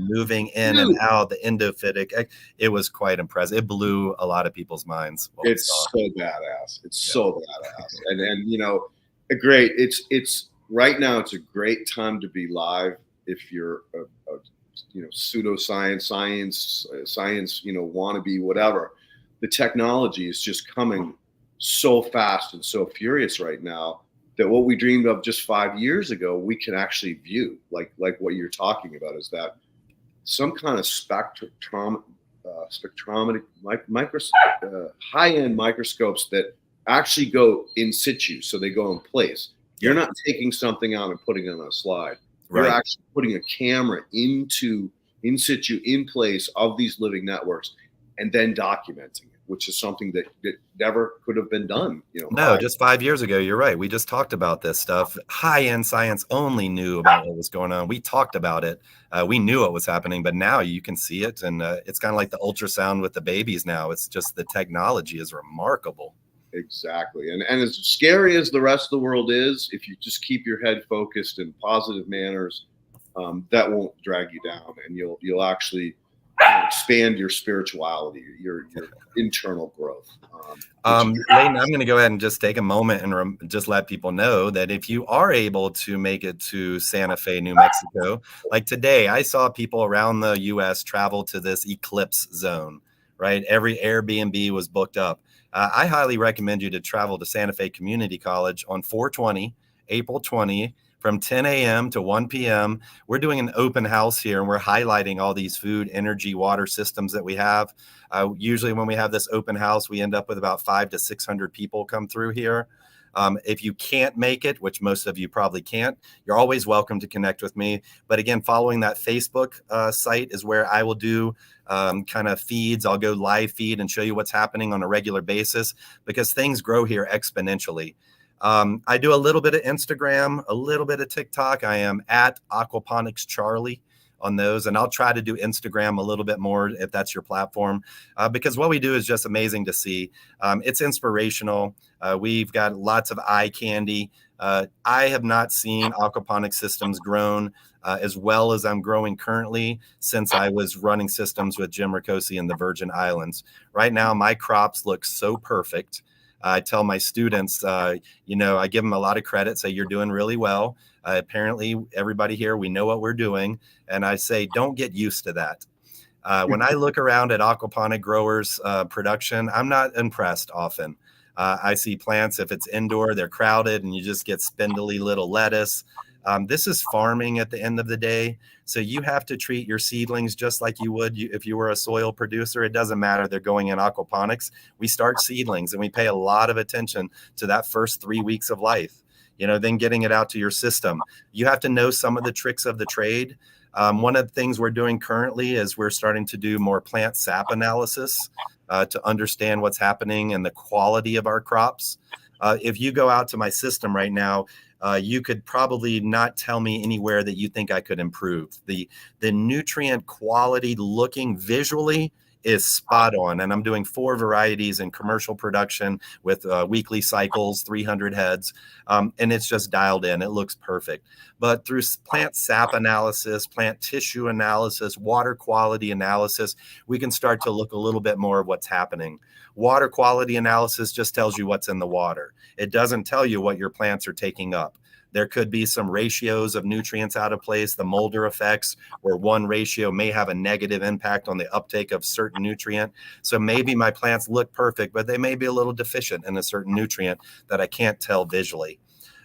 moving in and out the endophytic. It was quite impressive. It blew a lot of people's minds. It's so badass. It's so badass. And great. It's right now. It's a great time to be live if you're a pseudoscience, science, wannabe, whatever. The technology is just coming so fast and so furious right now that what we dreamed of just 5 years ago, we can actually view. Like what you're talking about is that some kind of high-end microscopes that actually go in situ, so they go in place. You're not taking something out and putting it on a slide. You're actually putting a camera in situ, in place of these living networks, and then documenting it, which is something that never could have been done. No, just 5 years ago. You're right. We just talked about this stuff. High-end science only knew about what was going on. We talked about it. We knew what was happening, but now you can see it, and it's kind of like the ultrasound with the babies now. It's just the technology is remarkable. Exactly. And as scary as the rest of the world is, if you just keep your head focused in positive manners, that won't drag you down, and you'll actually expand your spirituality, your internal growth. Leighton, I'm going to go ahead and just take a moment and just let people know that if you are able to make it to Santa Fe, New Mexico, like today, I saw people around the U.S. travel to this eclipse zone, right? Every Airbnb was booked up. I highly recommend you to travel to Santa Fe Community College on 4/20, April 20, from 10 a.m. to 1 p.m. We're doing an open house here, and we're highlighting all these food, energy, water systems that we have. Usually when we have this open house, we end up with about 500 to 600 people come through here. If you can't make it, which most of you probably can't, you're always welcome to connect with me. But again, following that Facebook site is where I will do kind of feeds. I'll go live feed and show you what's happening on a regular basis, because things grow here exponentially. I do a little bit of Instagram, a little bit of TikTok. I am at Aquaponics Charlie on those, and I'll try to do Instagram a little bit more if that's your platform, because what we do is just amazing to see. It's inspirational. We've got lots of eye candy. I have not seen aquaponics systems grown as well as I'm growing currently since I was running systems with Jim Ricosi in the Virgin Islands. Right now, my crops look so perfect. I tell my students, I give them a lot of credit, say you're doing really well. Apparently, everybody here, we know what we're doing. And I say, don't get used to that. When I look around at aquaponic growers' production, I'm not impressed often. I see plants, if it's indoor, they're crowded and you just get spindly little lettuce. This is farming at the end of the day. So you have to treat your seedlings just like you would if you were a soil producer. It doesn't matter. They're going in aquaponics. We start seedlings and we pay a lot of attention to that first 3 weeks of life. Then getting it out to your system. You have to know some of the tricks of the trade. One of the things we're doing currently is we're starting to do more plant sap analysis to understand what's happening and the quality of our crops. If you go out to my system right now, you could probably not tell me anywhere that you think I could improve. The nutrient quality looking visually is spot on. And I'm doing 4 varieties in commercial production with weekly cycles, 300 heads. And it's just dialed in. It looks perfect. But through plant sap analysis, plant tissue analysis, water quality analysis, we can start to look a little bit more of what's happening. Water quality analysis just tells you what's in the water. It doesn't tell you what your plants are taking up. There could be some ratios of nutrients out of place, the Mulder effects, where one ratio may have a negative impact on the uptake of certain nutrient. So maybe my plants look perfect, but they may be a little deficient in a certain nutrient that I can't tell visually.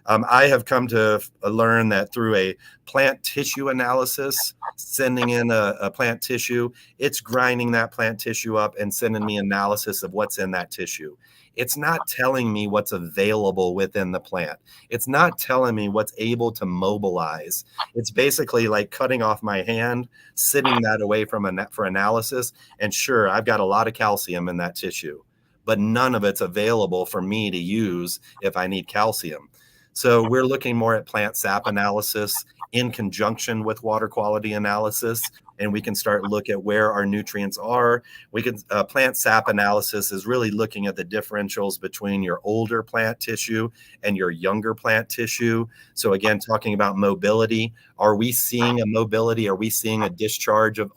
I have come to learn that through a plant tissue analysis, sending in a plant tissue, it's grinding that plant tissue up and sending me analysis of what's in that tissue. It's not telling me what's available within the plant. It's not telling me what's able to mobilize. It's basically like cutting off my hand, sitting that away for analysis. And sure, I've got a lot of calcium in that tissue, but none of it's available for me to use if I need calcium. So we're looking more at plant sap analysis in conjunction with water quality analysis, and we can start to look at where our nutrients are. We can plant sap analysis is really looking at the differentials between your older plant tissue and your younger plant tissue. So again, talking about mobility, are we seeing a mobility? Are we seeing a discharge of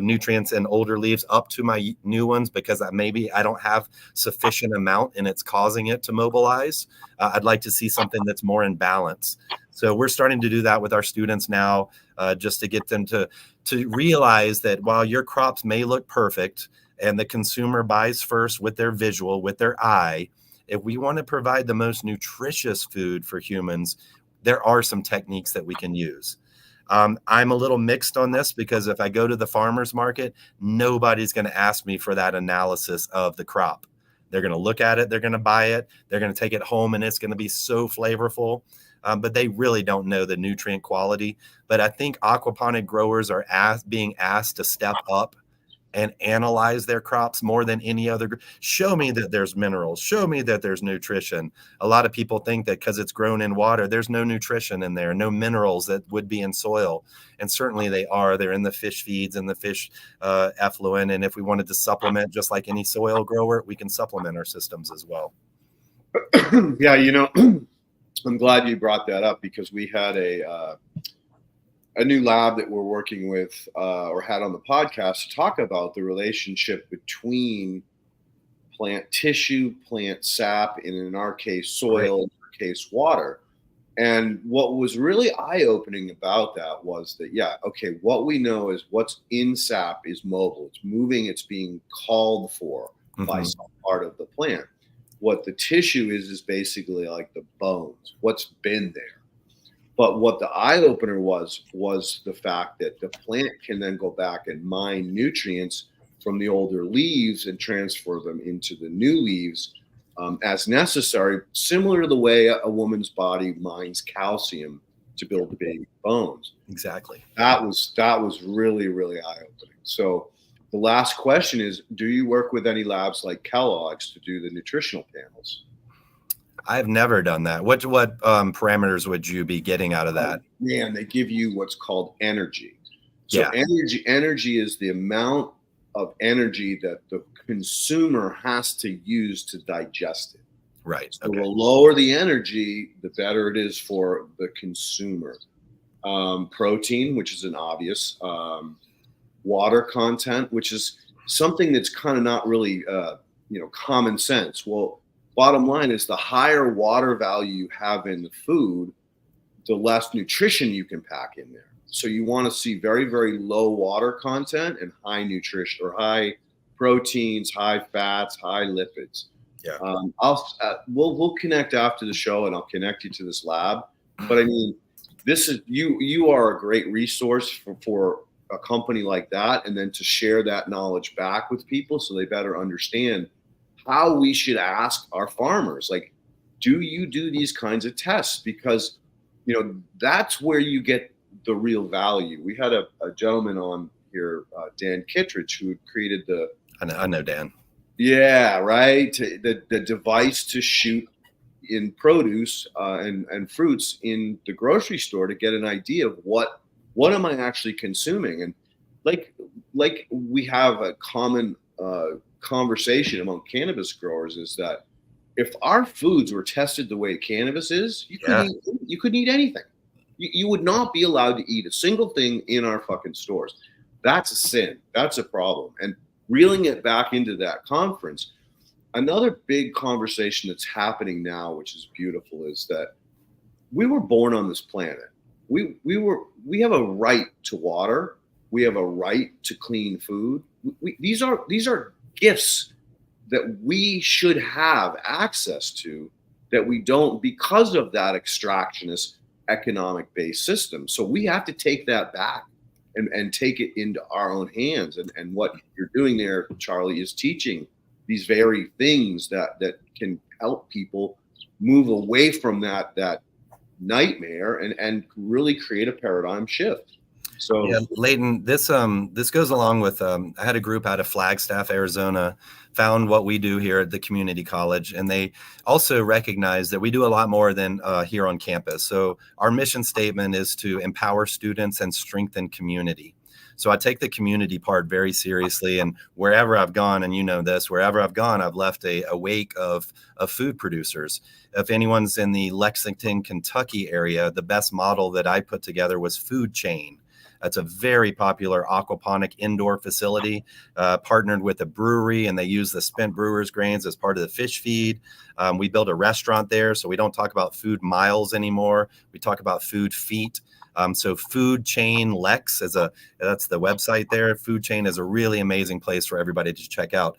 nutrients in older leaves up to my new ones because maybe I don't have sufficient amount and it's causing it to mobilize? I'd like to see something that's more in balance. So we're starting to do that with our students now, just to get them to realize that while your crops may look perfect and the consumer buys first with their visual, with their eye, if we want to provide the most nutritious food for humans, there are some techniques that we can use. I'm a little mixed on this because if I go to the farmer's market, nobody's going to ask me for that analysis of the crop. They're going to look at it, they're going to buy it, they're going to take it home, and it's going to be so flavorful. But they really don't know the nutrient quality. But I think aquaponic growers are being asked to step up and analyze their crops more than any other. Show me that there's minerals. Show me that there's nutrition. A lot of people think that because it's grown in water, there's no nutrition in there, no minerals that would be in soil. And certainly they are. They're in the fish feeds and the fish effluent. And if we wanted to supplement just like any soil grower, we can supplement our systems as well. Yeah, I'm glad you brought that up because we had a new lab that we're working with or had on the podcast to talk about the relationship between plant tissue, plant sap, and in our case, soil, in our case, water. And what was really eye-opening about that was that, what we know is what's in sap is mobile. It's moving. It's being called for by some part of the plant. What the tissue is basically like the bones, what's been there. But what the eye-opener was the fact that the plant can then go back and mine nutrients from the older leaves and transfer them into the new leaves as necessary, similar to the way a woman's body mines calcium to build baby bones. Exactly. That was really, really eye-opening. So the last question is, do you work with any labs like Kellogg's to do the nutritional panels? I've never done that. What parameters would you be getting out of that? Man, they give you what's called energy. So Yeah. energy is the amount of energy that the consumer has to use to digest it. Right. So Okay. the lower the energy, the better it is for the consumer. Protein, which is an obvious, water content, which is something that's kind of not really, common sense. Well, bottom line is the higher water value you have in the food, the less nutrition you can pack in there. So you want to see very, very low water content and high nutrition, or high proteins, high fats, high lipids. Yeah. We'll connect after the show, and I'll connect you to this lab. But I mean, this is you are a great resource for a company like that, and then to share that knowledge back with people so they better understand how we should ask our farmers, like, do you do these kinds of tests? Because that's where you get the real value. We had a gentleman on here, Dan Kittredge, who created I know Dan. Yeah, right. The device to shoot in produce and fruits in the grocery store to get an idea of what am I actually consuming. And like we have a common conversation among cannabis growers is that if our foods were tested the way cannabis is, you couldn't eat anything. You would not be allowed to eat a single thing in our fucking stores. That's a sin. That's a problem. And reeling it back into that conference, another big conversation that's happening now, which is beautiful, is that we were born on this planet. We have a right to water. We have a right to clean food. These are gifts that we should have access to, that we don't because of that extractionist economic-based system. So we have to take that back and take it into our own hands. And what you're doing there, Charlie, is teaching these very things that can help people move away from that nightmare and really create a paradigm shift. So yeah, Leighton, this goes along with I had a group out of Flagstaff, Arizona, found what we do here at the community college, and they also recognize that we do a lot more than here on campus. So our mission statement is to empower students and strengthen community. So I take the community part very seriously, and wherever I've gone, and you know this, wherever I've gone, I've left a wake of food producers. If anyone's in the Lexington, Kentucky area, the best model that I put together was Food Chain. It's a very popular aquaponic indoor facility, partnered with a brewery, and they use the spent brewer's grains as part of the fish feed. We built a restaurant there, so we don't talk about food miles anymore. We talk about food feet. So Food Chain Lex that's the website there. Food Chain is a really amazing place for everybody to check out.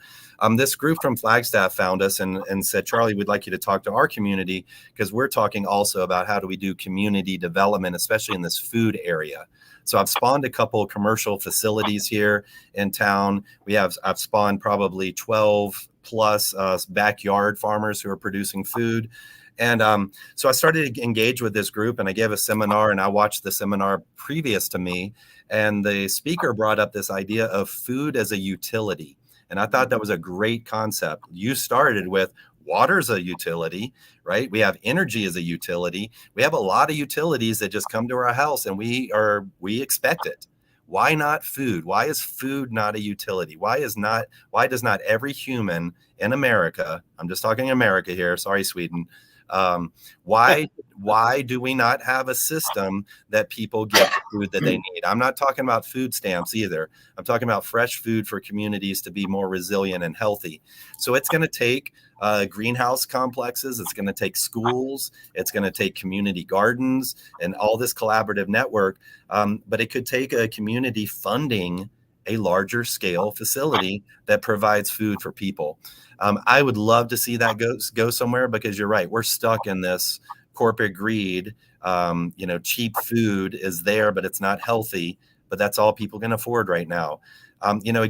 This group from Flagstaff found us and said, Charlie, we'd like you to talk to our community, because we're talking also about how do we do community development, especially in this food area. So I've spawned a couple of commercial facilities here in town. I've spawned probably 12 plus backyard farmers who are producing food. And so I started to engage with this group, and I gave a seminar, and I watched the seminar previous to me. And the speaker brought up this idea of food as a utility. And I thought that was a great concept. You started with water's a utility, right? We have energy as a utility. We have a lot of utilities that just come to our house, and we expect it. Why not food? Why is food not a utility? Why does not every human in America, I'm just talking America here, sorry, Sweden, why do we not have a system that people get the food that they need? I'm not talking about food stamps either. I'm talking about fresh food for communities to be more resilient and healthy. So it's going to take greenhouse complexes. It's going to take schools. It's going to take community gardens and all this collaborative network. But it could take a community funding a larger scale facility that provides food for people. I would love to see that go somewhere, because you're right. We're stuck in this corporate greed. Cheap food is there, but it's not healthy. But that's all people can afford right now.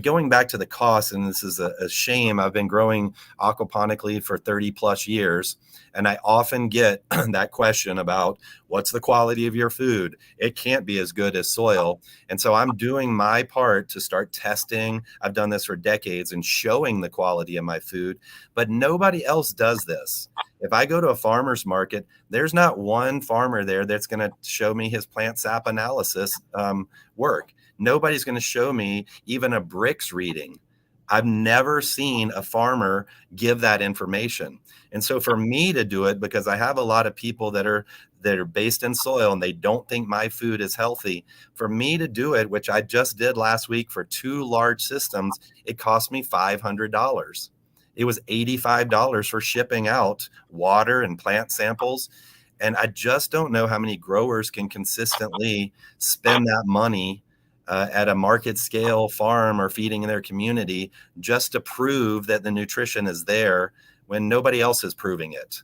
Going back to the cost, and this is a shame, I've been growing aquaponically for 30 plus years, and I often get that question about what's the quality of your food? It can't be as good as soil. And so I'm doing my part to start testing. I've done this for decades and showing the quality of my food, but nobody else does this. If I go to a farmer's market, there's not one farmer there that's going to show me his plant sap analysis work. Nobody's going to show me even a Brix reading. I've never seen a farmer give that information. And so for me to do it, because I have a lot of people that are based in soil and they don't think my food is healthy, for me to do it, which I just did last week for 2 large systems, it cost me $500. It was $85 for shipping out water and plant samples. And I just don't know how many growers can consistently spend that money at a market scale farm or feeding in their community just to prove that the nutrition is there when nobody else is proving it.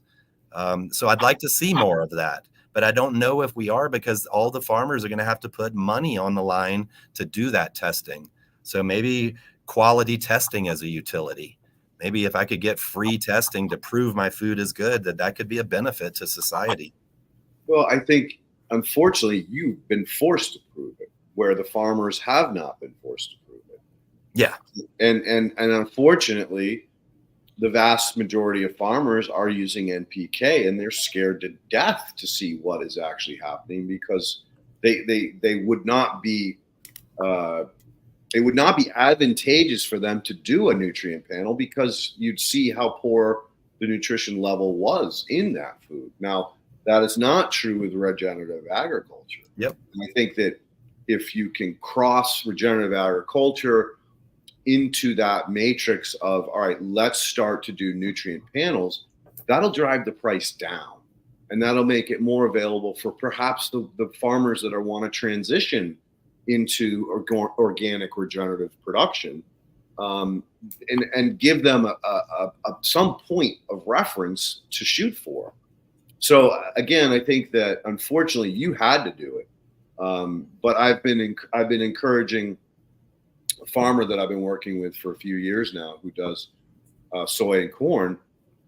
So I'd like to see more of that, but I don't know if we are, because all the farmers are going to have to put money on the line to do that testing. So maybe quality testing as a utility. Maybe if I could get free testing to prove my food is good, that could be a benefit to society. Well, I think, unfortunately, you've been forced to prove it, where the farmers have not been forced to prove it. Yeah. And unfortunately, the vast majority of farmers are using NPK, and they're scared to death to see what is actually happening, because they would not be it would not be advantageous for them to do a nutrient panel, because you'd see how poor the nutrition level was in that food. Now, that is not true with regenerative agriculture. Yep. And I think that if you can cross regenerative agriculture into that matrix of, all right, let's start to do nutrient panels, that'll drive the price down, and that'll make it more available for perhaps the farmers that want to transition into organic regenerative production, and give them a some point of reference to shoot for. So again, I think that unfortunately you had to do it, but I've been encouraging a farmer that I've been working with for a few years now, who does soy and corn,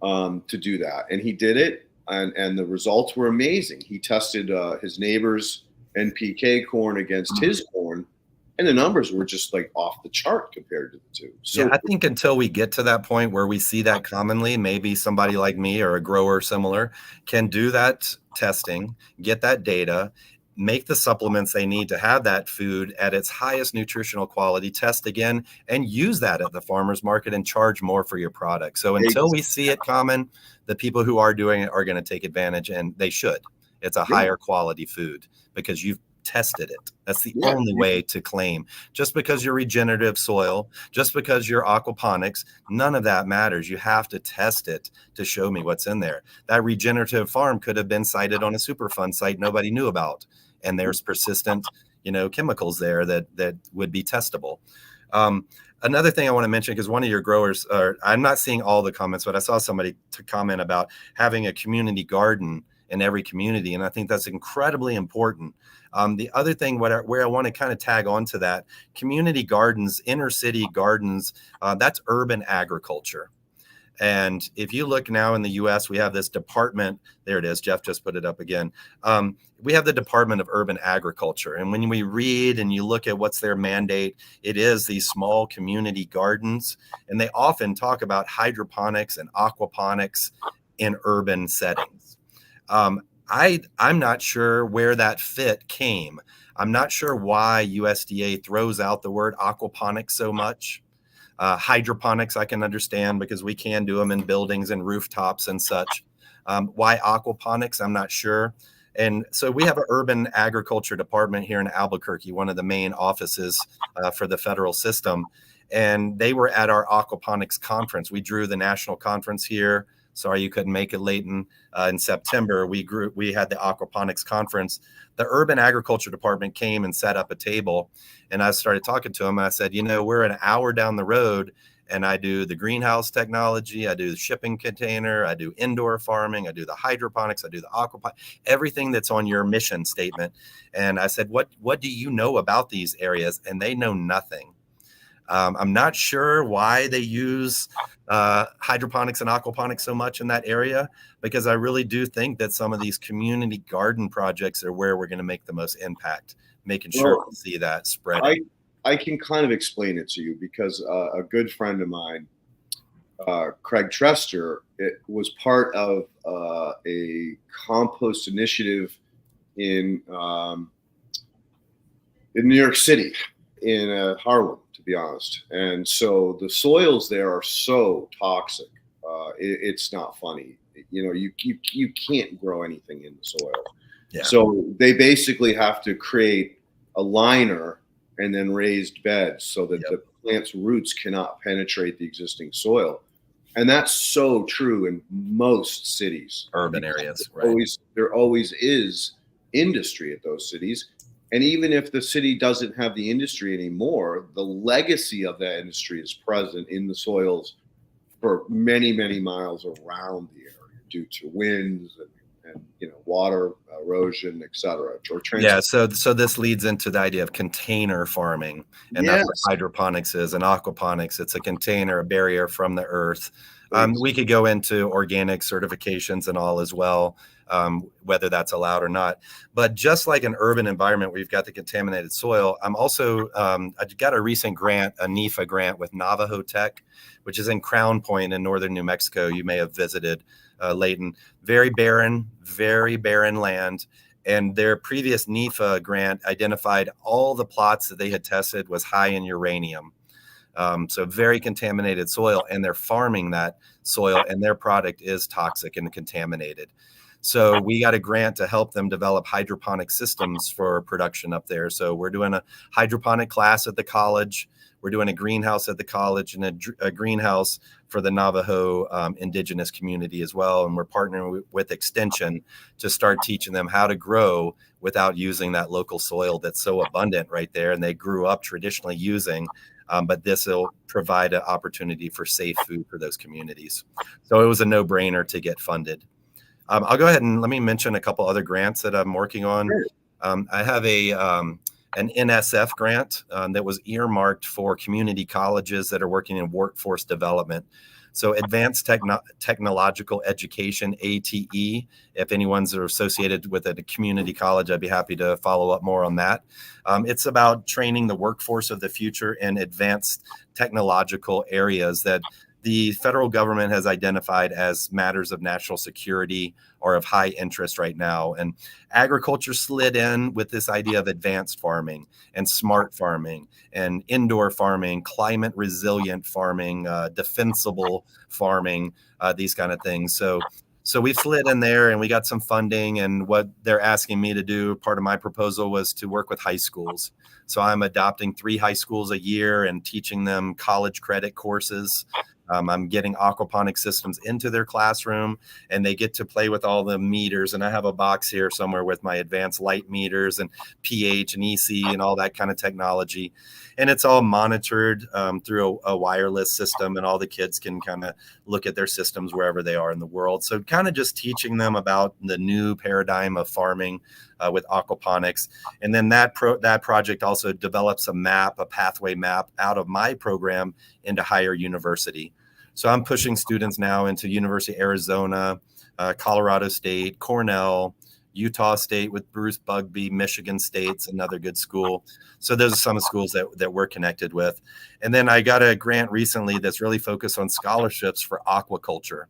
to do that, and he did it, and the results were amazing. He tested his neighbor's NPK corn against his corn, and the numbers were just like off the chart compared to the two. So yeah, I think until we get to that point where we see that commonly, maybe somebody like me or a grower similar can do that testing, get that data, make the supplements they need to have that food at its highest nutritional quality, test again, and use that at the farmer's market and charge more for your product. So until we see it common, the people who are doing it are going to take advantage, and they should. It's a higher quality food because you've tested it. That's the only way to claim. Just because you're regenerative soil, just because you're aquaponics, none of that matters. You have to test it to show me what's in there. That regenerative farm could have been cited on a Superfund site nobody knew about, and there's persistent, chemicals there that would be testable. Another thing I want to mention, because one of your growers, I'm not seeing all the comments, but I saw somebody to comment about having a community garden in every community, and I think that's incredibly important. The other thing where I want to kind of tag on to that, community gardens, inner city gardens, that's urban agriculture. And if you look now in the US, we have this department, there it is, Jeff just put it up again. We have the Department of Urban Agriculture. And when we read and you look at what's their mandate, it is these small community gardens. And they often talk about hydroponics and aquaponics in urban settings. I'm not sure where that fit came. I'm not sure why USDA throws out the word aquaponics so much. Hydroponics, I can understand because we can do them in buildings and rooftops and such. Why aquaponics, I'm not sure. And so we have an urban agriculture department here in Albuquerque, one of the main offices for the federal system. And they were at our aquaponics conference. We drew the national conference here. Sorry you couldn't make it, Leighton. In September, we had the aquaponics conference. The urban agriculture department came and set up a table, and I started talking to them. And I said, we're an hour down the road, and I do the greenhouse technology, I do the shipping container, I do indoor farming, I do the hydroponics, I do the aquaponics, everything that's on your mission statement. And I said, what do you know about these areas? And they know nothing. I'm not sure why they use hydroponics and aquaponics so much in that area, because I really do think that some of these community garden projects are where we're going to make the most impact, making sure we see that spreading. I can kind of explain it to you because a good friend of mine, Craig Trester, it was part of a compost initiative in New York City, in Harlem, to be honest. And so the soils there are so toxic. It's not funny. You know, you can't grow anything in the soil. Yeah. So they basically have to create a liner and then raised beds so that the plant's roots cannot penetrate the existing soil. And that's so true in most cities. Urban areas, right? There always is industry at those cities. And even if the city doesn't have the industry anymore, the legacy of that industry is present in the soils for many, many miles around the area due to winds and water erosion, et cetera. So this leads into the idea of container farming, and that's what hydroponics is, and aquaponics. It's a container, a barrier from the earth. We could go into organic certifications and all as well, whether that's allowed or not. But just like an urban environment where you've got the contaminated soil, I'm also I got a recent grant, a NIFA grant with Navajo Tech, which is in Crown Point in northern New Mexico. You may have visited Leighton. Very barren land. And their previous NIFA grant identified all the plots that they had tested was high in uranium. So very contaminated soil, and they're farming that soil, and their product is toxic and contaminated. So we got a grant to help them develop hydroponic systems for production up there. So we're doing a hydroponic class at the college. We're doing a greenhouse at the college and a greenhouse for the Navajo indigenous community as well. And we're partnering with Extension to start teaching them how to grow without using that local soil that's so abundant right there. And they grew up traditionally using, but this will provide an opportunity for safe food for those communities. So it was a no-brainer to get funded. I'll go ahead and let me mention a couple other grants that I'm working on. I have an NSF grant that was earmarked for community colleges that are working in workforce development. So Advanced Technological Education, ATE. If anyone's associated with a community college, I'd be happy to follow up more on that. It's about training the workforce of the future in advanced technological areas that the federal government has identified as matters of national security or of high interest right now. And agriculture slid in with this idea of advanced farming and smart farming and indoor farming, climate resilient farming, defensible farming, these kind of things. So we slid in there and we got some funding, and what they're asking me to do, part of my proposal was to work with high schools. So I'm adopting 3 high schools a year and teaching them college credit courses. I'm getting aquaponic systems into their classroom, and they get to play with all the meters. And I have a box here somewhere with my advanced light meters and pH and EC and all that kind of technology. And it's all monitored through a wireless system, and all the kids can kind of look at their systems wherever they are in the world. So kind of just teaching them about the new paradigm of farming with aquaponics. And then that project also develops a pathway map out of my program into higher university. So I'm pushing students now into University of Arizona, Colorado State, Cornell, Utah State with Bruce Bugby, Michigan State's another good school. So those are some of the schools that we're connected with. And then I got a grant recently that's really focused on scholarships for aquaculture.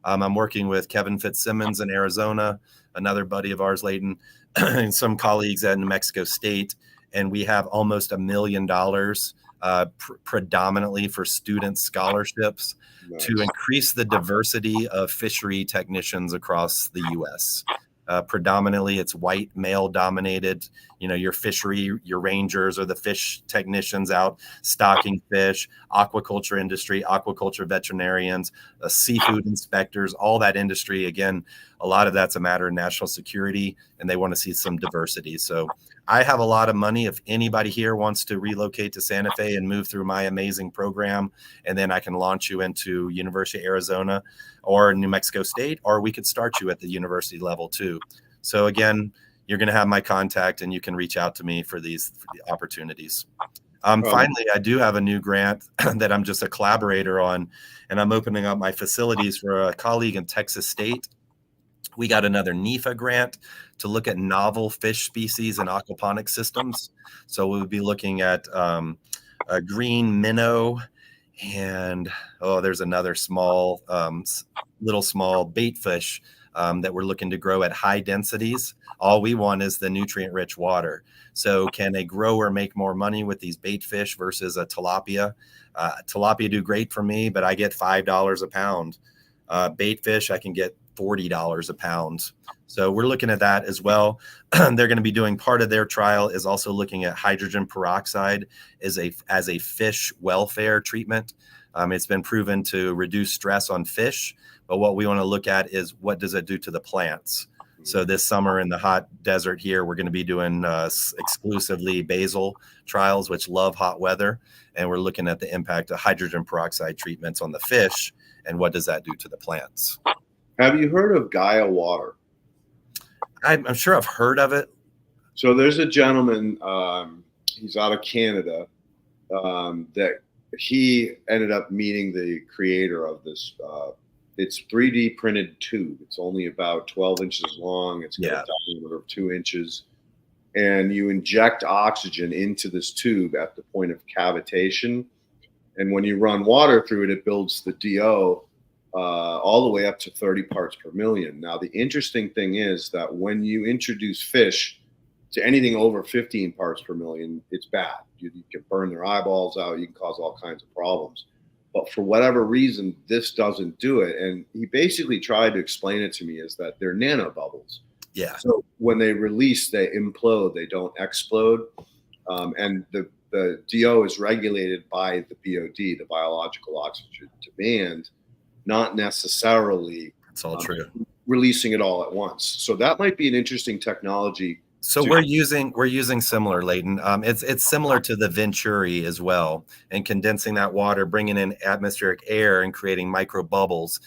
I'm working with Kevin Fitzsimmons in Arizona, another buddy of ours, Leighton, and some colleagues at New Mexico State. And we have almost $1 million predominantly for student scholarships to increase the diversity of fishery technicians across the U.S. Predominantly, it's white, male-dominated. You know, your fishery, your rangers are the fish technicians out stocking fish, aquaculture industry, aquaculture veterinarians, seafood inspectors, all that industry. Again, a lot of that's a matter of national security, and they want to see some diversity. So I have a lot of money. If anybody here wants to relocate to Santa Fe and move through my amazing program, and then I can launch you into University of Arizona or New Mexico State, or we could start you at the university level too. So again, you're going to have my contact, and you can reach out to me for the opportunities. Finally, I do have a new grant that I'm just a collaborator on, and I'm opening up my facilities for a colleague in Texas State. We got another NEFA grant to look at novel fish species and aquaponic systems. So we'll be looking at a green minnow, and there's another small, little small bait fish that we're looking to grow at high densities. All we want is the nutrient-rich water. So can a grower make more money with these bait fish versus a tilapia? Tilapia do great for me, but I get $5 a pound. Bait fish, I can get $40 a pound. So we're looking at that as well. They're going to be doing part of their trial is also looking at hydrogen peroxide as a fish welfare treatment. It's been proven to reduce stress on fish, but what we want to look at is what does it do to the plants? So this summer in the hot desert here, we're going to be doing exclusively basil trials, which love hot weather. And we're looking at the impact of hydrogen peroxide treatments on the fish and what does that do to the plants. Have you heard of Gaia water? I'm sure I've heard of it. So there's a gentleman, he's out of Canada, that he ended up meeting the creator of this. It's 3D printed tube. It's only about 12 inches long. It's got a diameter of 2 inches. And you inject oxygen into this tube at the point of cavitation. And when you run water through it, it builds the DO all the way up to 30 parts per million. Now, the interesting thing is that when you introduce fish to anything over 15 parts per million, it's bad. You can burn their eyeballs out. You can cause all kinds of problems. But for whatever reason, this doesn't do it. And he basically tried to explain it to me is that they're nanobubbles. Yeah. So when they release, they implode. They don't explode. And the DO is regulated by the BOD, the biological oxygen demand, not necessarily it's all true releasing it all at once. So that might be an interesting technology. So we're using similar, Leighton. It's similar to the Venturi as well, and condensing that water, bringing in atmospheric air and creating micro bubbles.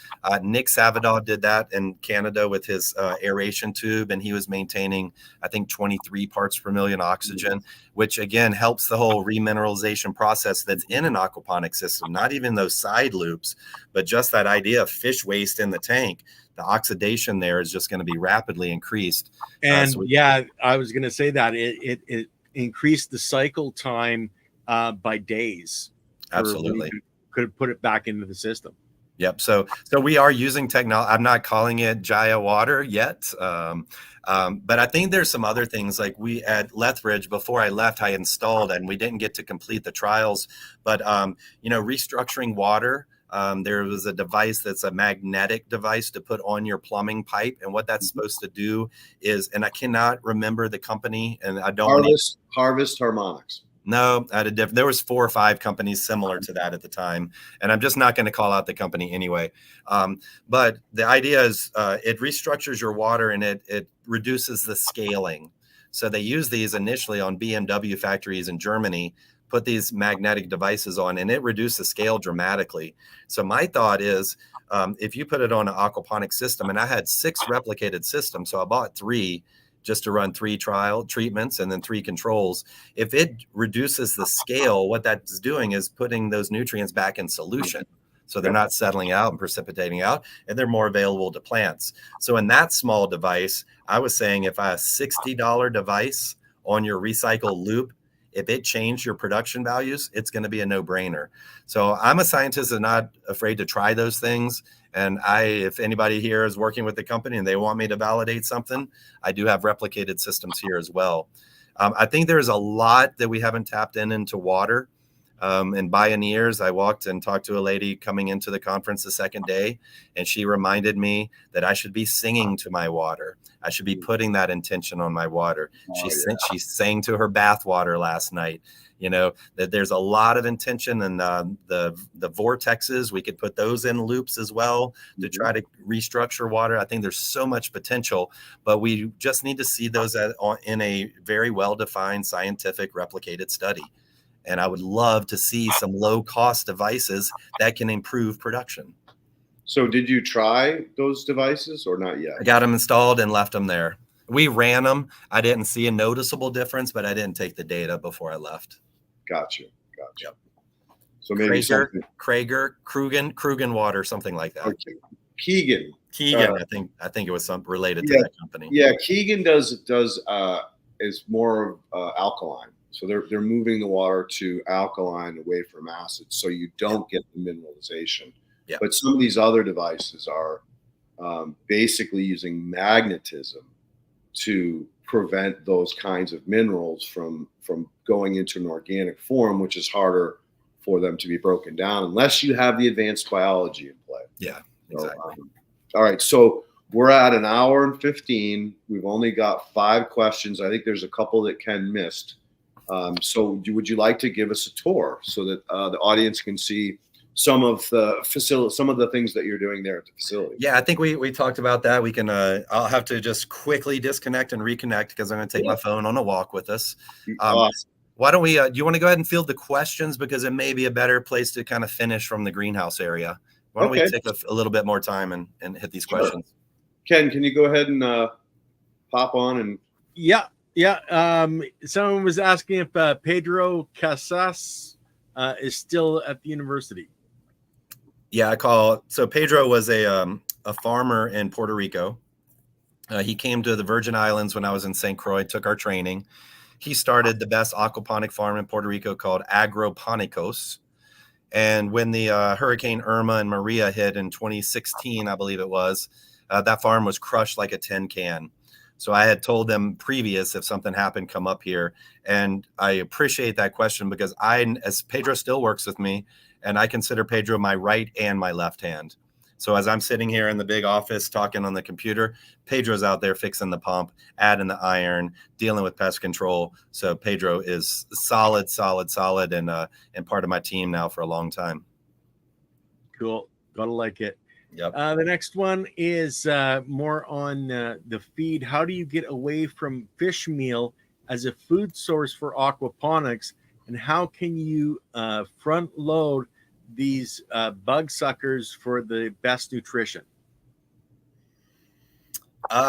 Nick Savadoff did that in Canada with his aeration tube, and he was maintaining, I think, 23 parts per million oxygen, which again helps the whole remineralization process that's in an aquaponic system. Not even those side loops, but just that idea of fish waste in the tank. The oxidation there is just going to be rapidly increased. And I was going to say that it increased the cycle time by days. Absolutely. Could put it back into the system. Yep. So we are using technology. I'm not calling it Gaia water yet. But I think there's some other things like we at Lethbridge, before I left, I installed, and we didn't get to complete the trials, but restructuring water. There was a device that's a magnetic device to put on your plumbing pipe. And what that's supposed to do is, and I cannot remember the company, and I don't Harvest Harmonics. No, there was 4 or 5 companies similar to that at the time. And I'm just not going to call out the company anyway. But the idea is it restructures your water and it reduces the scaling. So they use these initially on BMW factories in Germany, put these magnetic devices on, and it reduced the scale dramatically. So my thought is, if you put it on an aquaponic system, and I had 6 replicated systems, so I bought 3 just to run 3 trial treatments and then 3 controls. If it reduces the scale, what that's doing is putting those nutrients back in solution. So they're not settling out and precipitating out, and they're more available to plants. So in that small device, I was saying if I have a $60 device on your recycle loop, if it changed your production values, it's going to be a no-brainer. So I'm a scientist and not afraid to try those things. And if anybody here is working with the company and they want me to validate something, I do have replicated systems here as well. I think there's a lot that we haven't tapped into water. In Bioneers, I walked and talked to a lady coming into the conference the second day, and she reminded me that I should be singing to my water. I should be putting that intention on my water. She sang to her bath water last night. That there's a lot of intention, and the vortexes, we could put those in loops as well to try to restructure water. I think there's so much potential, but we just need to see those in a very well-defined scientific replicated study. And I would love to see some low-cost devices that can improve production. So did you try those devices or not yet? I got them installed and left them there. We ran them. I didn't see a noticeable difference, but I didn't take the data before I left. Gotcha. Yep. So maybe something. Krugen water, something like that. Okay. Keegan, I think it was something related to that company. Yeah, Keegan does is more alkaline. So they're moving the water to alkaline away from acid, so you don't get the mineralization. Yeah. But some of these other devices are basically using magnetism to prevent those kinds of minerals from going into an organic form, which is harder for them to be broken down unless you have the advanced biology in play. Yeah, exactly. So, all right, so we're at an hour and 15. We've only got 5 questions. I think there's a couple that Ken missed. So would you like to give us a tour so that the audience can see some of the things that you're doing there at the facility? Yeah, I think we talked about that. We can I'll have to just quickly disconnect and reconnect because I'm going to take my phone on a walk with us. Awesome. Why don't we do you want to go ahead and field the questions, because it may be a better place to kind of finish from the greenhouse area. Why don't we take a little bit more time and hit these questions? Ken, can you go ahead and pop on and Yeah. Someone was asking if Pedro Casas is still at the university. Yeah, so Pedro was a farmer in Puerto Rico. He came to the Virgin Islands when I was in St. Croix, took our training. He started the best aquaponic farm in Puerto Rico called Agroponicos. And when the Hurricane Irma and Maria hit in 2016, I believe it was, that farm was crushed like a tin can. So I had told them previous, if something happened, come up here. And I appreciate that question because as Pedro still works with me, and I consider Pedro my right and my left hand. So as I'm sitting here in the big office talking on the computer, Pedro's out there fixing the pump, adding the iron, dealing with pest control. So Pedro is solid, and part of my team now for a long time. Cool. Gotta like it. Yep. The next one is more on the feed. How do you get away from fish meal as a food source for aquaponics? And how can you front load these bug suckers for the best nutrition?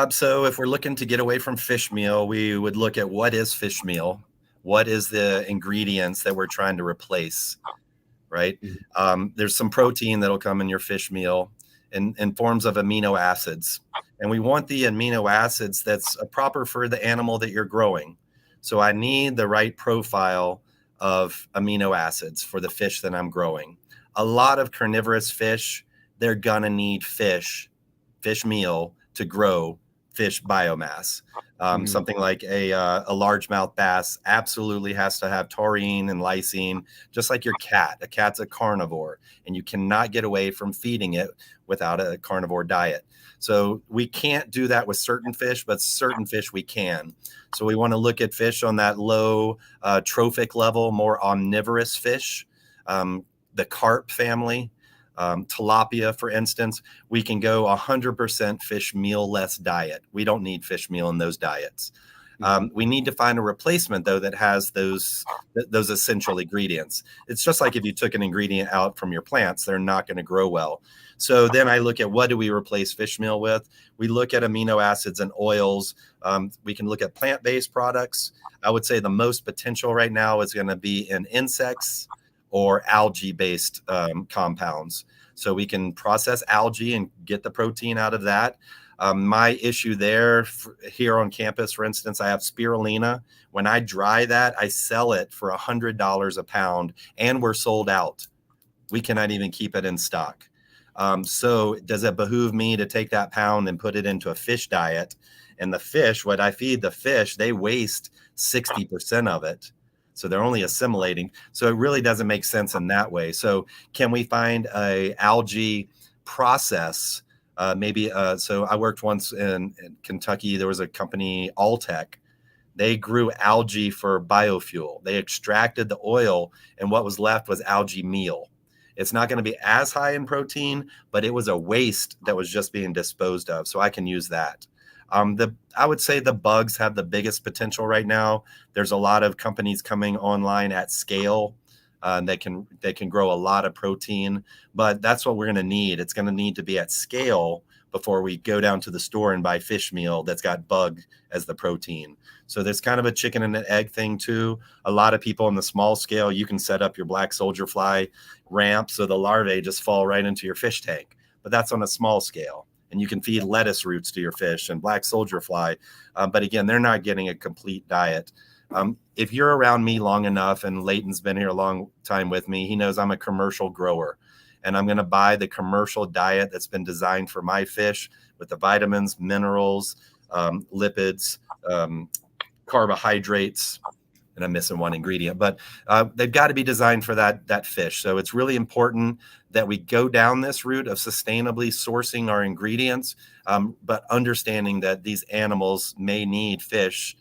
So if we're looking to get away from fish meal, we would look at what is fish meal, what is the ingredients that we're trying to replace, right? Mm-hmm. There's some protein that'll come in your fish meal in forms of amino acids. And we want the amino acids that's proper for the animal that you're growing. So I need the right profile of amino acids for the fish that I'm growing. A lot of carnivorous fish, they're gonna need fish meal to grow fish biomass. Something like a largemouth bass absolutely has to have taurine and lysine, just like your cat. A cat's a carnivore, and you cannot get away from feeding it without a carnivore diet. So we can't do that with certain fish, but certain fish we can. So we want to look at fish on that low trophic level, more omnivorous fish, the carp family, tilapia, for instance. We can go 100% fish meal-less diet. We don't need fish meal in those diets. We need to find a replacement, though, that has those essential ingredients. It's just like if you took an ingredient out from your plants, they're not going to grow well. So then I look at what do we replace fish meal with? We look at amino acids and oils. We can look at plant-based products. I would say the most potential right now is going to be in insects or algae-based compounds. So we can process algae and get the protein out of that. My issue there here on campus, for instance, I have spirulina. When I dry that, I sell it for $100 a pound, and we're sold out. We cannot even keep it in stock. So does it behoove me to take that pound and put it into a fish diet? And the fish, what I feed the fish, they waste 60% of it. So they're only assimilating. So it really doesn't make sense in that way. So can we find a algae process? So I worked once in Kentucky. There was a company, Alltech. They grew algae for biofuel. They extracted the oil, and what was left was algae meal. It's not going to be as high in protein, but it was a waste that was just being disposed of. So I can use that. I would say the bugs have the biggest potential right now. There's a lot of companies coming online at scale. They can grow a lot of protein, but that's what we're going to need. It's going to need to be at scale, before we go down to the store and buy fish meal that's got bug as the protein. So there's kind of a chicken and an egg thing too. A lot of people on the small scale, you can set up your black soldier fly ramp so the larvae just fall right into your fish tank. But that's on a small scale. And you can feed lettuce roots to your fish and black soldier fly. But again, they're not getting a complete diet. If you're around me long enough, and Leighton's been here a long time with me, he knows I'm a commercial grower. And I'm going to buy the commercial diet that's been designed for my fish with the vitamins, minerals, lipids, carbohydrates, and I'm missing one ingredient, but they've got to be designed for that fish. So it's really important that we go down this route of sustainably sourcing our ingredients, but understanding that these animals may need fish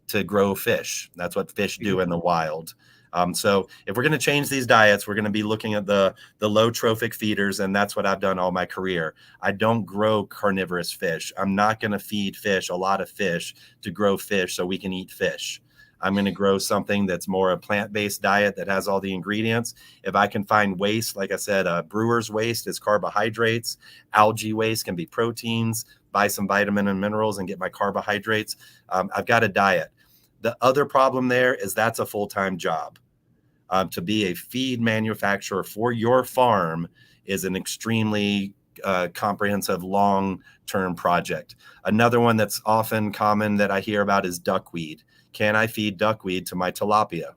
to grow fish. That's what fish do in the wild. So if we're going to change these diets, we're going to be looking at the low trophic feeders, and that's what I've done all my career. I don't grow carnivorous fish. I'm not going to feed fish, a lot of fish, to grow fish so we can eat fish. I'm going to grow something that's more a plant-based diet that has all the ingredients. If I can find waste, like I said, brewer's waste is carbohydrates. Algae waste can be proteins. Buy some vitamin and minerals and get my carbohydrates. I've got a diet. The other problem there is that's a full-time job. To be a feed manufacturer for your farm is an extremely comprehensive, long-term project. Another one that's often common that I hear about is duckweed. Can I feed duckweed to my tilapia?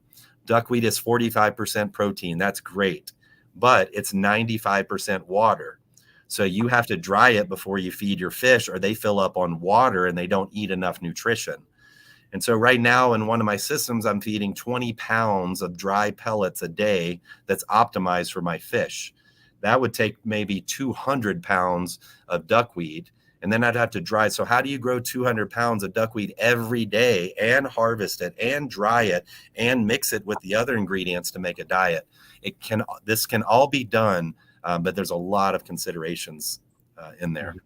Duckweed is 45% protein. That's great, but it's 95% water. So you have to dry it before you feed your fish, or they fill up on water and they don't eat enough nutrition. And so right now in one of my systems, I'm feeding 20 pounds of dry pellets a day that's optimized for my fish. That would take maybe 200 pounds of duckweed, and then I'd have to dry. So how do you grow 200 pounds of duckweed every day and harvest it and dry it and mix it with the other ingredients to make a diet? This can all be done, but there's a lot of considerations in there.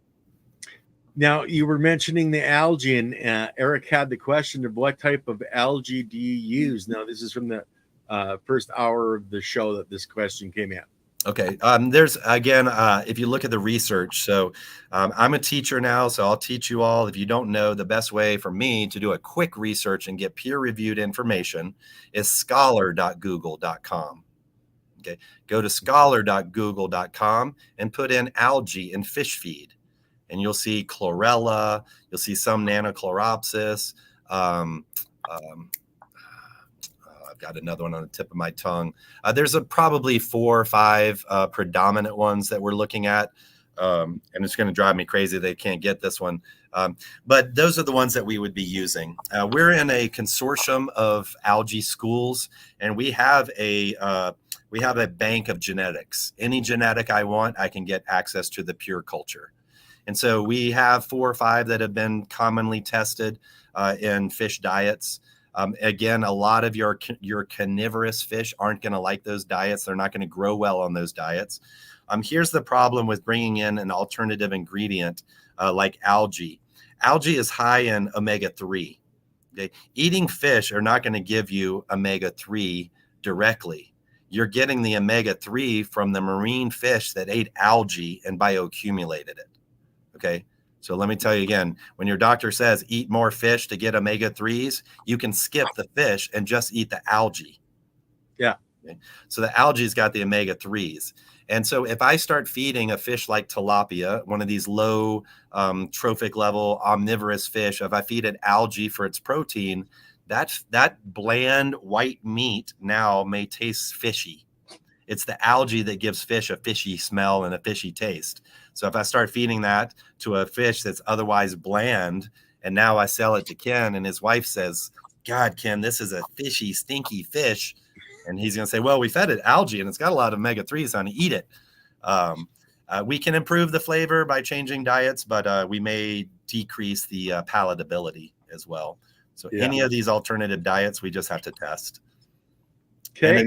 Now, you were mentioning the algae, and Eric had the question of what type of algae do you use? Now, this is from the first hour of the show that this question came in. Okay. There's, again, if you look at the research, so I'm a teacher now, so I'll teach you all. If you don't know, the best way for me to do a quick research and get peer-reviewed information is scholar.google.com. Okay. Go to scholar.google.com and put in algae and fish feed. And you'll see chlorella, you'll see some nanochloropsis. I've got another one on the tip of my tongue. There's probably 4 or 5 predominant ones that we're looking at. And it's going to drive me crazy they can't get this one. But those are the ones that we would be using. We're in a consortium of algae schools, and we have a bank of genetics. Any genetic I want, I can get access to the pure culture. And so we have 4 or 5 that have been commonly tested in fish diets. Again, a lot of your carnivorous fish aren't going to like those diets. They're not going to grow well on those diets. Here's the problem with bringing in an alternative ingredient like algae. Algae is high in omega-3. Okay? Eating fish are not going to give you omega-3 directly. You're getting the omega-3 from the marine fish that ate algae and bioaccumulated it. Okay. So let me tell you again, when your doctor says eat more fish to get omega-3s, you can skip the fish and just eat the algae. Yeah. Okay? So the algae's got the omega-3s. And so if I start feeding a fish like tilapia, one of these low trophic level omnivorous fish, if I feed it algae for its protein, that bland white meat now may taste fishy. It's the algae that gives fish a fishy smell and a fishy taste. So if I start feeding that to a fish that's otherwise bland, and now I sell it to Ken and his wife says, God, Ken, this is a fishy, stinky fish. And he's going to say, well, we fed it algae and it's got a lot of omega-3s on it. Eat it. We can improve the flavor by changing diets, but we may decrease the palatability as well. So any of these alternative diets, we just have to test. Okay.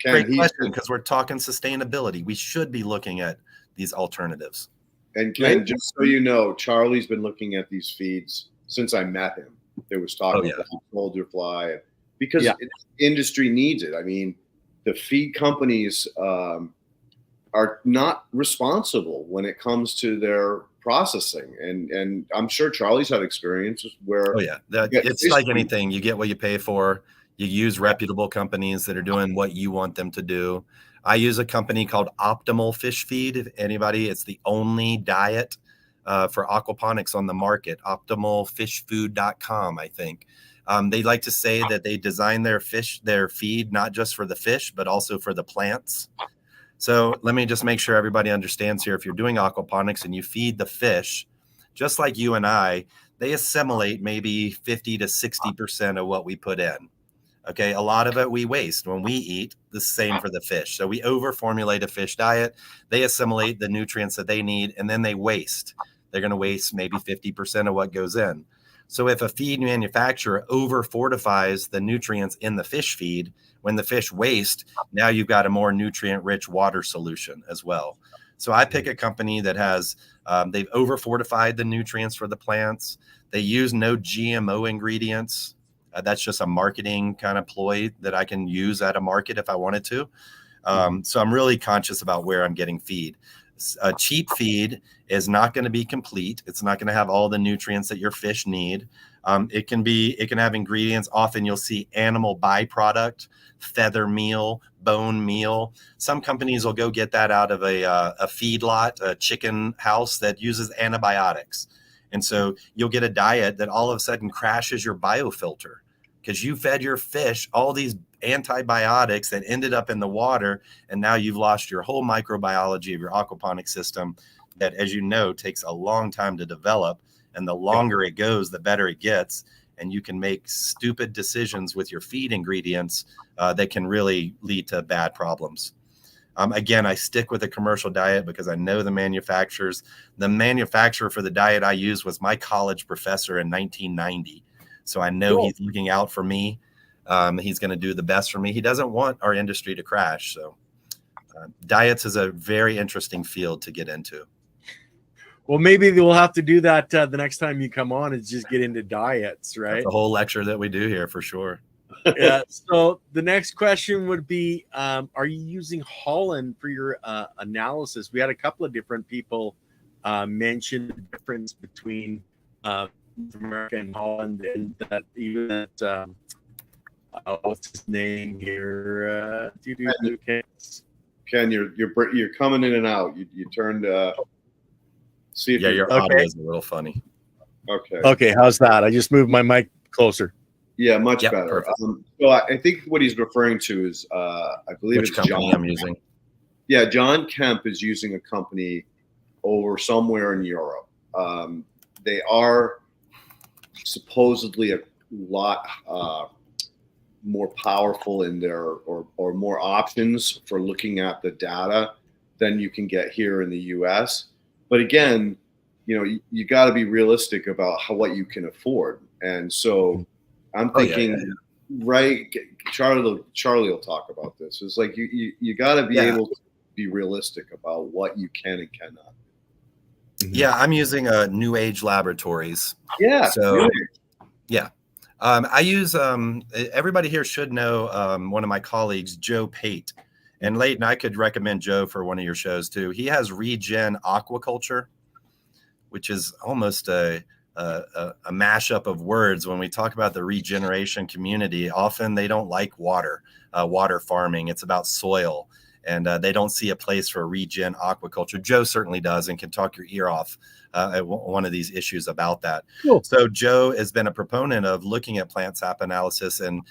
Great question, because we're talking sustainability. We should be looking at these alternatives. And Ken, just so you know, Charlie's been looking at these feeds since I met him. There was talking about soldier fly because the industry needs it. I mean, the feed companies are not responsible when it comes to their processing, and I'm sure Charlie's had experiences where it's like anything. You get what you pay for. You use reputable companies that are doing what you want them to do. I use a company called Optimal Fish Feed. If anybody, it's the only diet for aquaponics on the market. Optimalfishfood.com, I think. They like to say that they design their feed not just for the fish, but also for the plants. So let me just make sure everybody understands here. If you're doing aquaponics and you feed the fish, just like you and I, they assimilate maybe 50 to 60% of what we put in. Okay, a lot of it we waste when we eat. The same for the fish. So we overformulate a fish diet. They assimilate the nutrients that they need, and then they waste. They're going to waste maybe 50% of what goes in. So if a feed manufacturer over fortifies the nutrients in the fish feed, when the fish waste, now you've got a more nutrient rich water solution as well. So I pick a company that has, they've over fortified the nutrients for the plants. They use no GMO ingredients. That's just a marketing kind of ploy that I can use at a market if I wanted to. So I'm really conscious about where I'm getting feed. A cheap feed is not going to be complete. It's not going to have all the nutrients that your fish need. It can have ingredients. Often you'll see animal byproduct, feather meal, bone meal. Some companies will go get that out of a feedlot, a chicken house that uses antibiotics. And so you'll get a diet that all of a sudden crashes your biofilter because you fed your fish all these antibiotics that ended up in the water. And now you've lost your whole microbiology of your aquaponic system that, as you know, takes a long time to develop. And the longer it goes, the better it gets. And you can make stupid decisions with your feed ingredients that can really lead to bad problems. Again, I stick with a commercial diet because I know the manufacturers. The manufacturer for the diet I used was my college professor in 1990. So I know he's looking out for me. He's going to do the best for me. He doesn't want our industry to crash. So diets is a very interesting field to get into. Well, maybe we'll have to do that the next time you come on, is just get into diets, right? That's a whole lecture that we do here for sure. Yeah. So the next question would be, are you using Holland for your analysis? We had a couple of different people mention the difference between America and Holland, and that even that what's his name here? Ken, you're coming in and out. You turned. See if your audio is a little funny. Okay. How's that? I just moved my mic closer. Yeah, much better. So I think what he's referring to is, I believe Which it's company John. I'm using. Yeah, John Kemp is using a company over somewhere in Europe. They are supposedly a lot more powerful in their or more options for looking at the data than you can get here in the U.S. But again, you got to be realistic about what you can afford, and so. I'm thinking, right? Charlie will talk about this. It's like you got to be able to be realistic about what you can and cannot. Yeah, I'm using New Age Laboratories. Yeah. So, I use. Everybody here should know one of my colleagues, Joe Pate, and Leighton. I could recommend Joe for one of your shows too. He has Regen Aquaculture, which is almost a mashup of words. When we talk about the regeneration community, often they don't like water farming. It's about soil, and they don't see a place for regen aquaculture. Joe certainly does and can talk your ear off at one of these issues about that. Cool. So Joe has been a proponent of looking at plant sap analysis and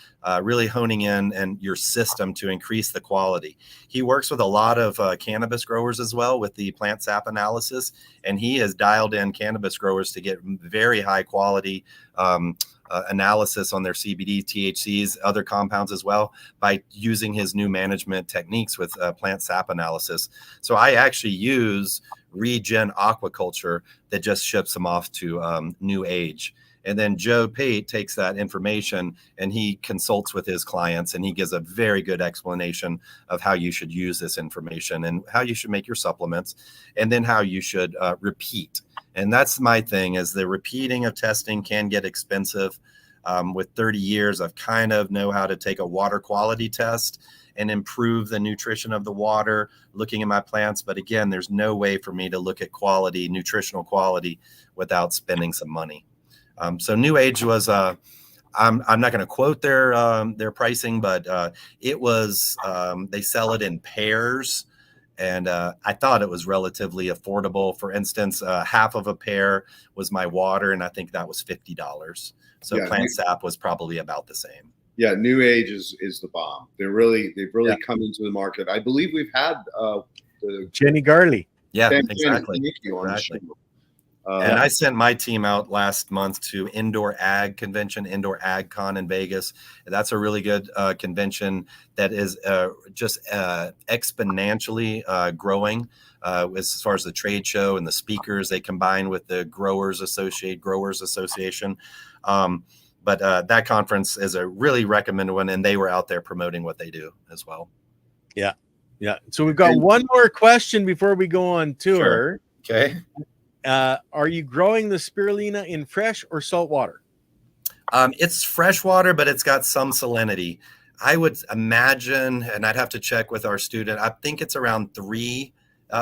really honing in and your system to increase the quality. He works with a lot of cannabis growers as well with the plant sap analysis, and he has dialed in cannabis growers to get very high quality analysis on their CBD, THCs, other compounds as well, by using his new management techniques with plant sap analysis. So I actually use Regen Aquaculture that just ships them off to New Age. And then Joe Pate takes that information and he consults with his clients, and he gives a very good explanation of how you should use this information and how you should make your supplements, and then how you should repeat. And that's my thing, is the repeating of testing can get expensive. With 30 years, I've kind of know how to take a water quality test and improve the nutrition of the water, looking at my plants. But again, there's no way for me to look at quality, nutritional quality, without spending some money. So New Age was, I'm not going to quote their pricing, but it was, they sell it in pairs. And I thought it was relatively affordable. For instance, half of a pair was my water, and I think that was $50. So Yeah, Plant Sap was probably about the same. Yeah, New Age is the bomb. They've really come into the market. I believe we've had the Jenny Garley. Yeah, Jenny, exactly. thank you on the Exactly. show. And I sent my team out last month to Indoor Ag Convention, Indoor Ag Con in Vegas. That's a really good convention that is just exponentially growing as far as the trade show and the speakers. They combine with the Growers Association. But that conference is a really recommended one, and they were out there promoting what they do as well. Yeah. Yeah. So we've got one more question before we go on tour. Sure. Okay. Are you growing the spirulina in fresh or salt water? It's fresh water, but it's got some salinity. I would imagine, and I'd have to check with our student, I think it's around 3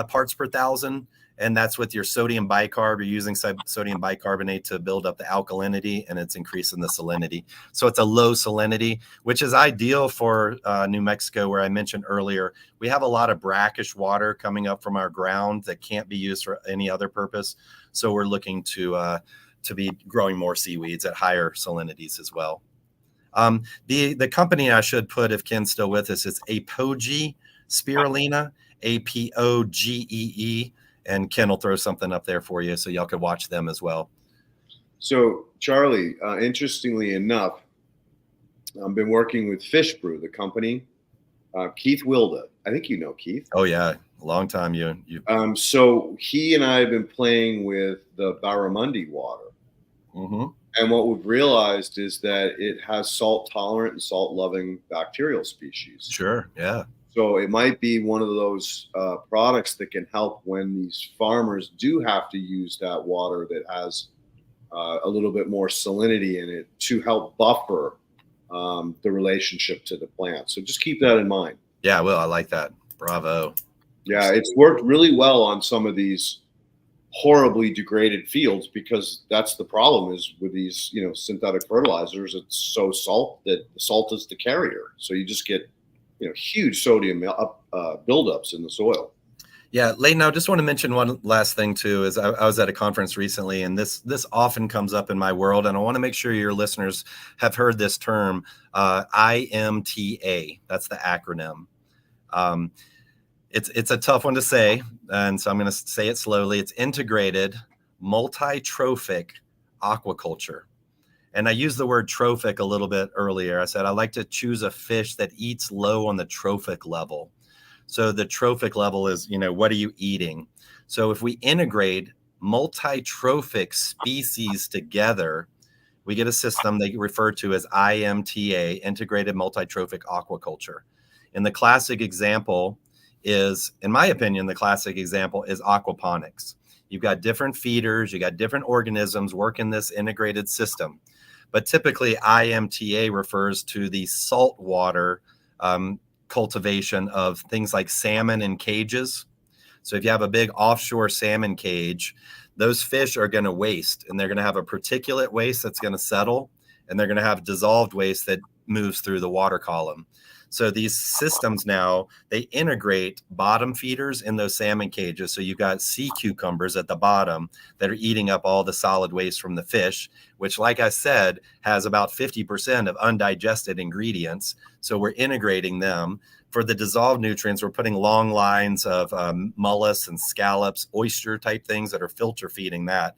parts per thousand. And that's with your sodium bicarb. You're using sodium bicarbonate to build up the alkalinity, and it's increasing the salinity. So it's a low salinity, which is ideal for New Mexico, where I mentioned earlier. We have a lot of brackish water coming up from our ground that can't be used for any other purpose. So we're looking to be growing more seaweeds at higher salinities as well. The company I should put, if Ken's still with us, is Apogee Spirulina, APOGEE. And Ken will throw something up there for you so y'all could watch them as well. So, Charlie, interestingly enough, I've been working with Fish Brew, the company. Keith Wilda. I think you know Keith. Oh, yeah. A long time. You. So he and I have been playing with the barramundi water. Mm-hmm. And what we've realized is that it has salt-tolerant and salt-loving bacterial species. Sure, yeah. So it might be one of those products that can help when these farmers do have to use that water that has a little bit more salinity in it to help buffer the relationship to the plant. So just keep that in mind. Yeah, well, I like that. Bravo. Yeah, it's worked really well on some of these horribly degraded fields, because that's the problem is with these, synthetic fertilizers. It's so salt that the salt is the carrier. So you just get huge sodium buildups in the soil. Yeah, Leighton, I just want to mention one last thing too. Is I was at a conference recently, and this often comes up in my world, and I want to make sure your listeners have heard this term, IMTA. That's the acronym. It's a tough one to say, and so I'm going to say it slowly. It's integrated multi-trophic aquaculture. And I used the word trophic a little bit earlier. I said I like to choose a fish that eats low on the trophic level. So the trophic level is, what are you eating? So if we integrate multi-trophic species together, we get a system they refer to as IMTA, integrated multi-trophic aquaculture. And the classic example is, in my opinion, aquaponics. You've got different feeders, you got different organisms working this integrated system. But typically, IMTA refers to the saltwater cultivation of things like salmon in cages. So if you have a big offshore salmon cage, those fish are going to waste, and they're going to have a particulate waste that's going to settle, and they're going to have dissolved waste that moves through the water column. So these systems now, they integrate bottom feeders in those salmon cages. So you've got sea cucumbers at the bottom that are eating up all the solid waste from the fish, which, like I said, has about 50% of undigested ingredients. So we're integrating them. For the dissolved nutrients, we're putting long lines of mollusks and scallops, oyster type things that are filter feeding that.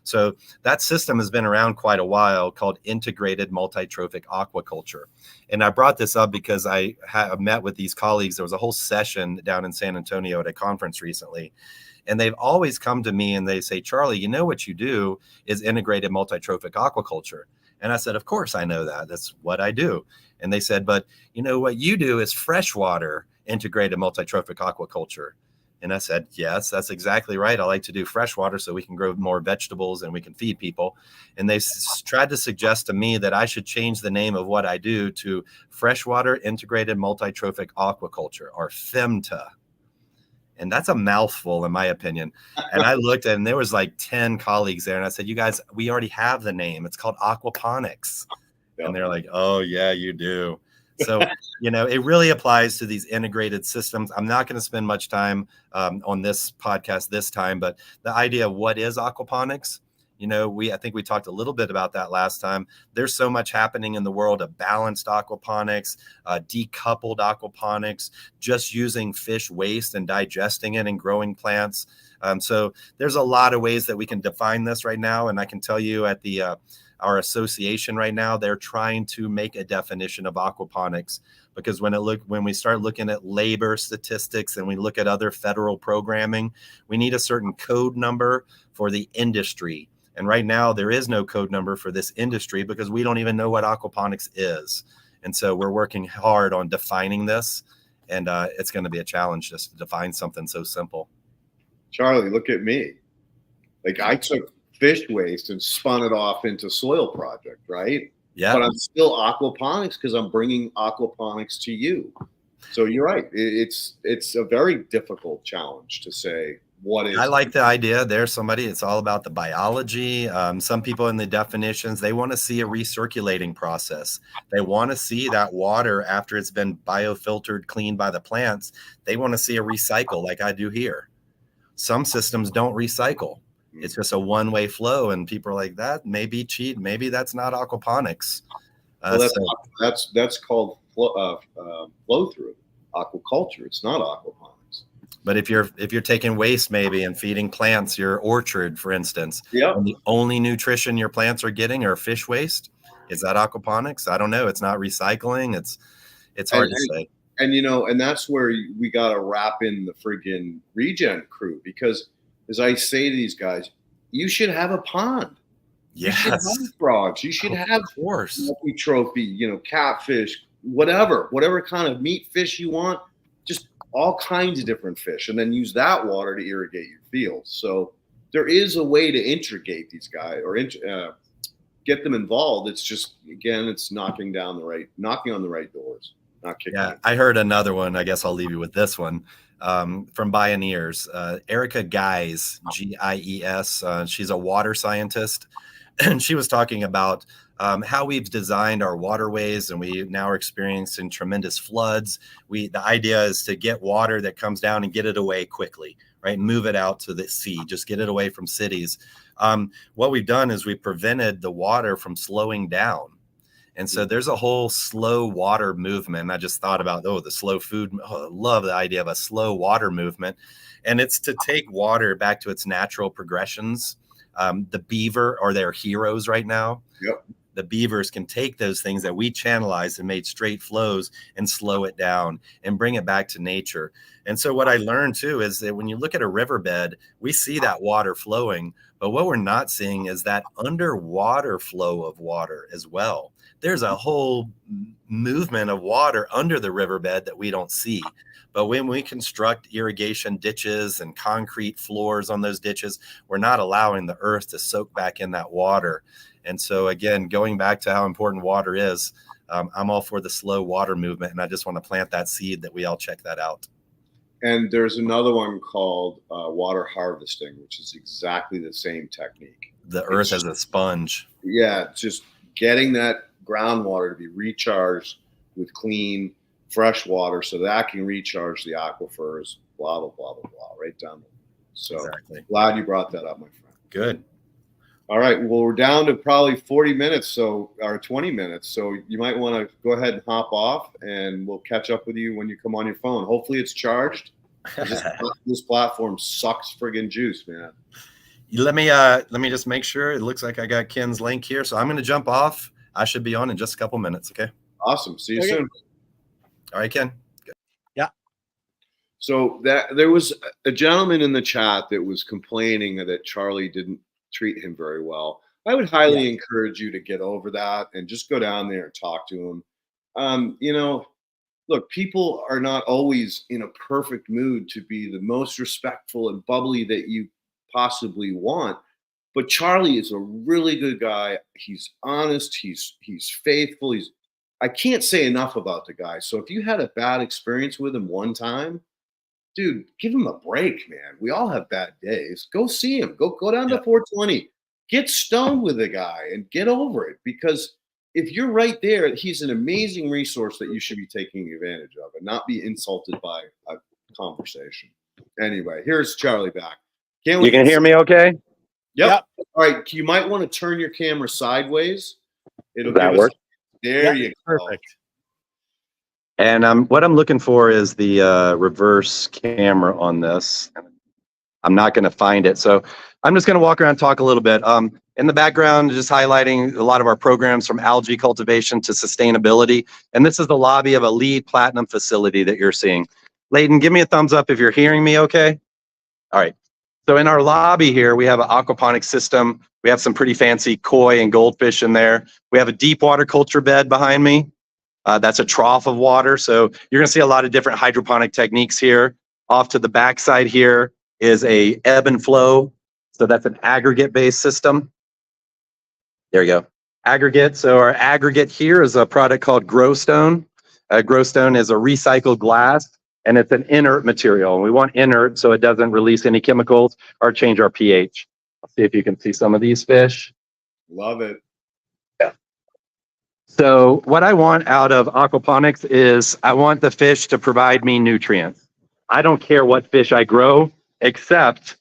So that system has been around quite a while, called integrated multi-trophic aquaculture. And I brought this up because I met with these colleagues. There was a whole session down in San Antonio at a conference recently. And they've always come to me and they say, Charlie, what you do is integrated multi-trophic aquaculture. And I said, of course I know that. That's what I do. And they said, but what you do is freshwater integrated multi-trophic aquaculture. And I said, yes, that's exactly right. I like to do freshwater so we can grow more vegetables and we can feed people. And they tried to suggest to me that I should change the name of what I do to freshwater integrated multi-trophic aquaculture, or FEMTA. And that's a mouthful, in my opinion. And I looked and there was like 10 colleagues there. And I said, you guys, we already have the name. It's called aquaponics. Yep. And they're like, oh, yeah, you do. So, it really applies to these integrated systems. I'm not going to spend much time on this podcast this time, but the idea of what is aquaponics, I think we talked a little bit about that last time. There's so much happening in the world of balanced aquaponics, decoupled aquaponics, just using fish waste and digesting it and growing plants. So there's a lot of ways that we can define this right now. And I can tell you at our association right now, they're trying to make a definition of aquaponics, because when we start looking at labor statistics and we look at other federal programming, we need a certain code number for the industry. And right now there is no code number for this industry because we don't even know what aquaponics is. And so we're working hard on defining this, and it's going to be a challenge just to define something so simple. Charlie, look at me. Like, I took fish waste and spun it off into soil project, right? Yeah. But I'm still aquaponics because I'm bringing aquaponics to you. So you're right. It's a very difficult challenge to say what is. I like the idea. There's somebody, it's all about the biology. Some people in the definitions, they want to see a recirculating process. They want to see that water after it's been biofiltered, cleaned by the plants. They want to see a recycle like I do here. Some systems don't recycle. It's just a one-way flow, and people are like, that may be cheat. Maybe that's not aquaponics. Well, that's called flow through aquaculture. It's not aquaponics. But if you're taking waste maybe and feeding plants, your orchard, for instance, and the only nutrition your plants are getting are fish waste, is that aquaponics? I don't know. It's not recycling. It's hard to say. And and that's where we got to wrap in the friggin' regen crew, because as I say to these guys, you should have a pond. Yes. You should have frogs. You should have multi-trophy, catfish, whatever kind of meat fish you want, just all kinds of different fish, and then use that water to irrigate your fields. So there is a way to integrate these guys or get them involved. It's just, again, it's knocking on the right doors. Not kicking. Yeah, I heard another one. I guess I'll leave you with this one. From Bioneers, Erica Gies, Gies. She's a water scientist, and she was talking about how we've designed our waterways, and we now are experiencing tremendous floods. The idea is to get water that comes down and get it away quickly, right? Move it out to the sea, just get it away from cities. What we've done is we prevented the water from slowing down. And so there's a whole slow water movement. I just thought about, the slow food. I love the idea of a slow water movement. And it's to take water back to its natural progressions. The beaver are their heroes right now. Yep. The beavers can take those things that we channelized and made straight flows and slow it down and bring it back to nature. And so what I learned too is that when you look at a riverbed, we see that water flowing, but what we're not seeing is that underwater flow of water as well. There's a whole movement of water under the riverbed that we don't see. But when we construct irrigation ditches and concrete floors on those ditches, we're not allowing the earth to soak back in that water. And so, again, going back to how important water is, I'm all for the slow water movement, and I just want to plant that seed that we all check that out. And there's another one called water harvesting, which is exactly the same technique. The earth as a sponge. Yeah, just getting that groundwater to be recharged with clean, fresh water so that can recharge the aquifers, blah, blah, blah, blah, blah, right down there. So exactly. Glad you brought that up, my friend. Good. All right. Well, we're down to probably 40 minutes, or 20 minutes. So you might want to go ahead and hop off, and we'll catch up with you when you come on your phone. Hopefully it's charged. This platform sucks friggin' juice, man. Let me just make sure. It looks like I got Ken's link here. So I'm going to jump off. I should be on in just a couple minutes. Okay. Awesome. See you soon. All right, Ken. Good. Yeah. So there was a gentleman in the chat that was complaining that Charlie didn't treat him very well. I would highly encourage you to get over that and just go down there and talk to him. look, people are not always in a perfect mood to be the most respectful and bubbly that you possibly want. But Charlie is a really good guy. He's honest. He's faithful. I can't say enough about the guy. So if you had a bad experience with him one time, dude, give him a break, man. We all have bad days. Go see him. Go down to 420. Get stoned with the guy and get over it. Because if you're right there, he's an amazing resource that you should be taking advantage of and not be insulted by a conversation. Anyway, here's Charlie back. You can hear me okay? Yep. All right. You might want to turn your camera sideways. It'll Does that work? There you go. Perfect. And what I'm looking for is the reverse camera on this. I'm not going to find it. So I'm just going to walk around and talk a little bit. In the background, just highlighting a lot of our programs from algae cultivation to sustainability. And this is the lobby of a LEED Platinum facility that you're seeing. Leighton, give me a thumbs up if you're hearing me okay. All right. So in our lobby here, we have an aquaponics system. We have some pretty fancy koi and goldfish in there. We have a deep water culture bed behind me. That's a trough of water. So you're gonna see a lot of different hydroponic techniques here. Off to the back side here is a ebb and flow. So that's an aggregate based system. There you go. Aggregate. So our aggregate here is a product called Growstone. Growstone is a recycled glass. And it's an inert material. And we want inert so it doesn't release any chemicals or change our pH. I'll see if you can see some of these fish. Love it. Yeah. So what I want out of aquaponics is I want the fish to provide me nutrients. I don't care what fish I grow, except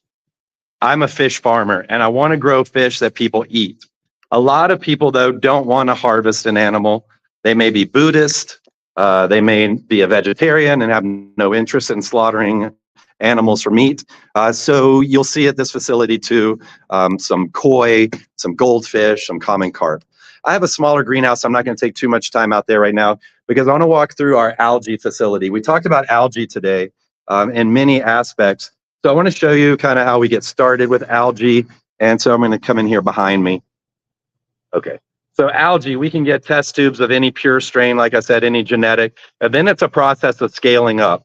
I'm a fish farmer and I want to grow fish that people eat. A lot of people, though, don't want to harvest an animal. They may be Buddhist. They may be a vegetarian and have no interest in slaughtering animals for meat. So you'll see at this facility too, some koi, some goldfish, some common carp. I have a smaller greenhouse. I'm not going to take too much time out there right now because I want to walk through our algae facility. We talked about algae today in many aspects. So I want to show you kind of how we get started with algae. And so I'm going to come in here behind me. Okay. So algae, we can get test tubes of any pure strain, like I said, any genetic, and then it's a process of scaling up.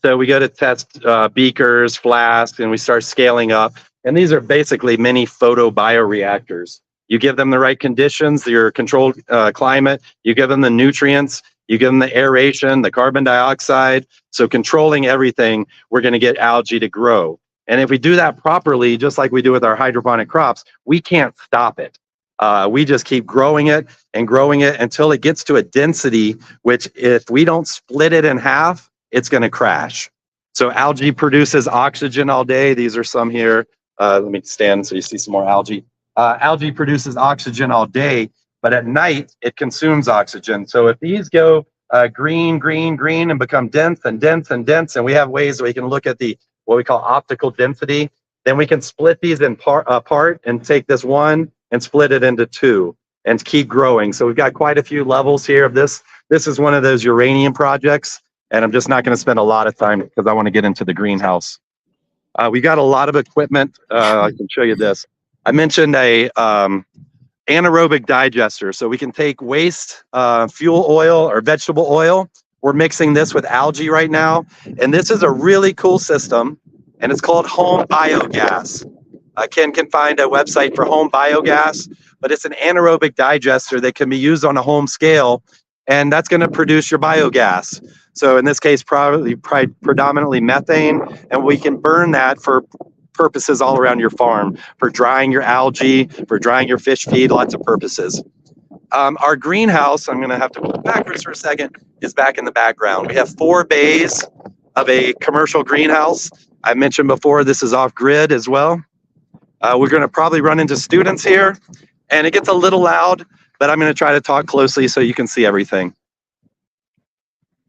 So we go to test beakers, flasks, and we start scaling up. And these are basically mini photobioreactors. You give them the right conditions, your controlled climate, you give them the nutrients, you give them the aeration, the carbon dioxide. So controlling everything, we're going to get algae to grow. And if we do that properly, just like we do with our hydroponic crops, we can't stop it. We just keep growing it until it gets to a density, which if we don't split it in half, it's going to crash. So algae produces oxygen all day. These are some here. Let me stand so you see some more algae. Algae produces oxygen all day, but at night it consumes oxygen. So if these go green, green, green and become dense and dense and dense, and we have ways that we can look at the what we call optical density, then we can split these in apart and take this one and split it into two and keep growing. So we've got quite a few levels here of this. This is one of those uranium projects, and I'm just not going to spend a lot of time because I want to get into the greenhouse. We got a lot of equipment. I can show you this. I mentioned a anaerobic digester. So we can take waste fuel oil or vegetable oil. We're mixing this with algae right now. And this is a really cool system, and it's called home biogas. Ken can find a website for home biogas, but it's an anaerobic digester that can be used on a home scale, and that's going to produce your biogas. So in this case, probably predominantly methane, and we can burn that for purposes all around your farm, for drying your algae, for drying your fish feed, lots of purposes. Our greenhouse, I'm going to have to go backwards for a second, is back in the background. We have 4 bays of a commercial greenhouse. I mentioned before, this is off-grid as well. We're going to probably run into students here, and it gets a little loud, but I'm going to try to talk closely so you can see everything.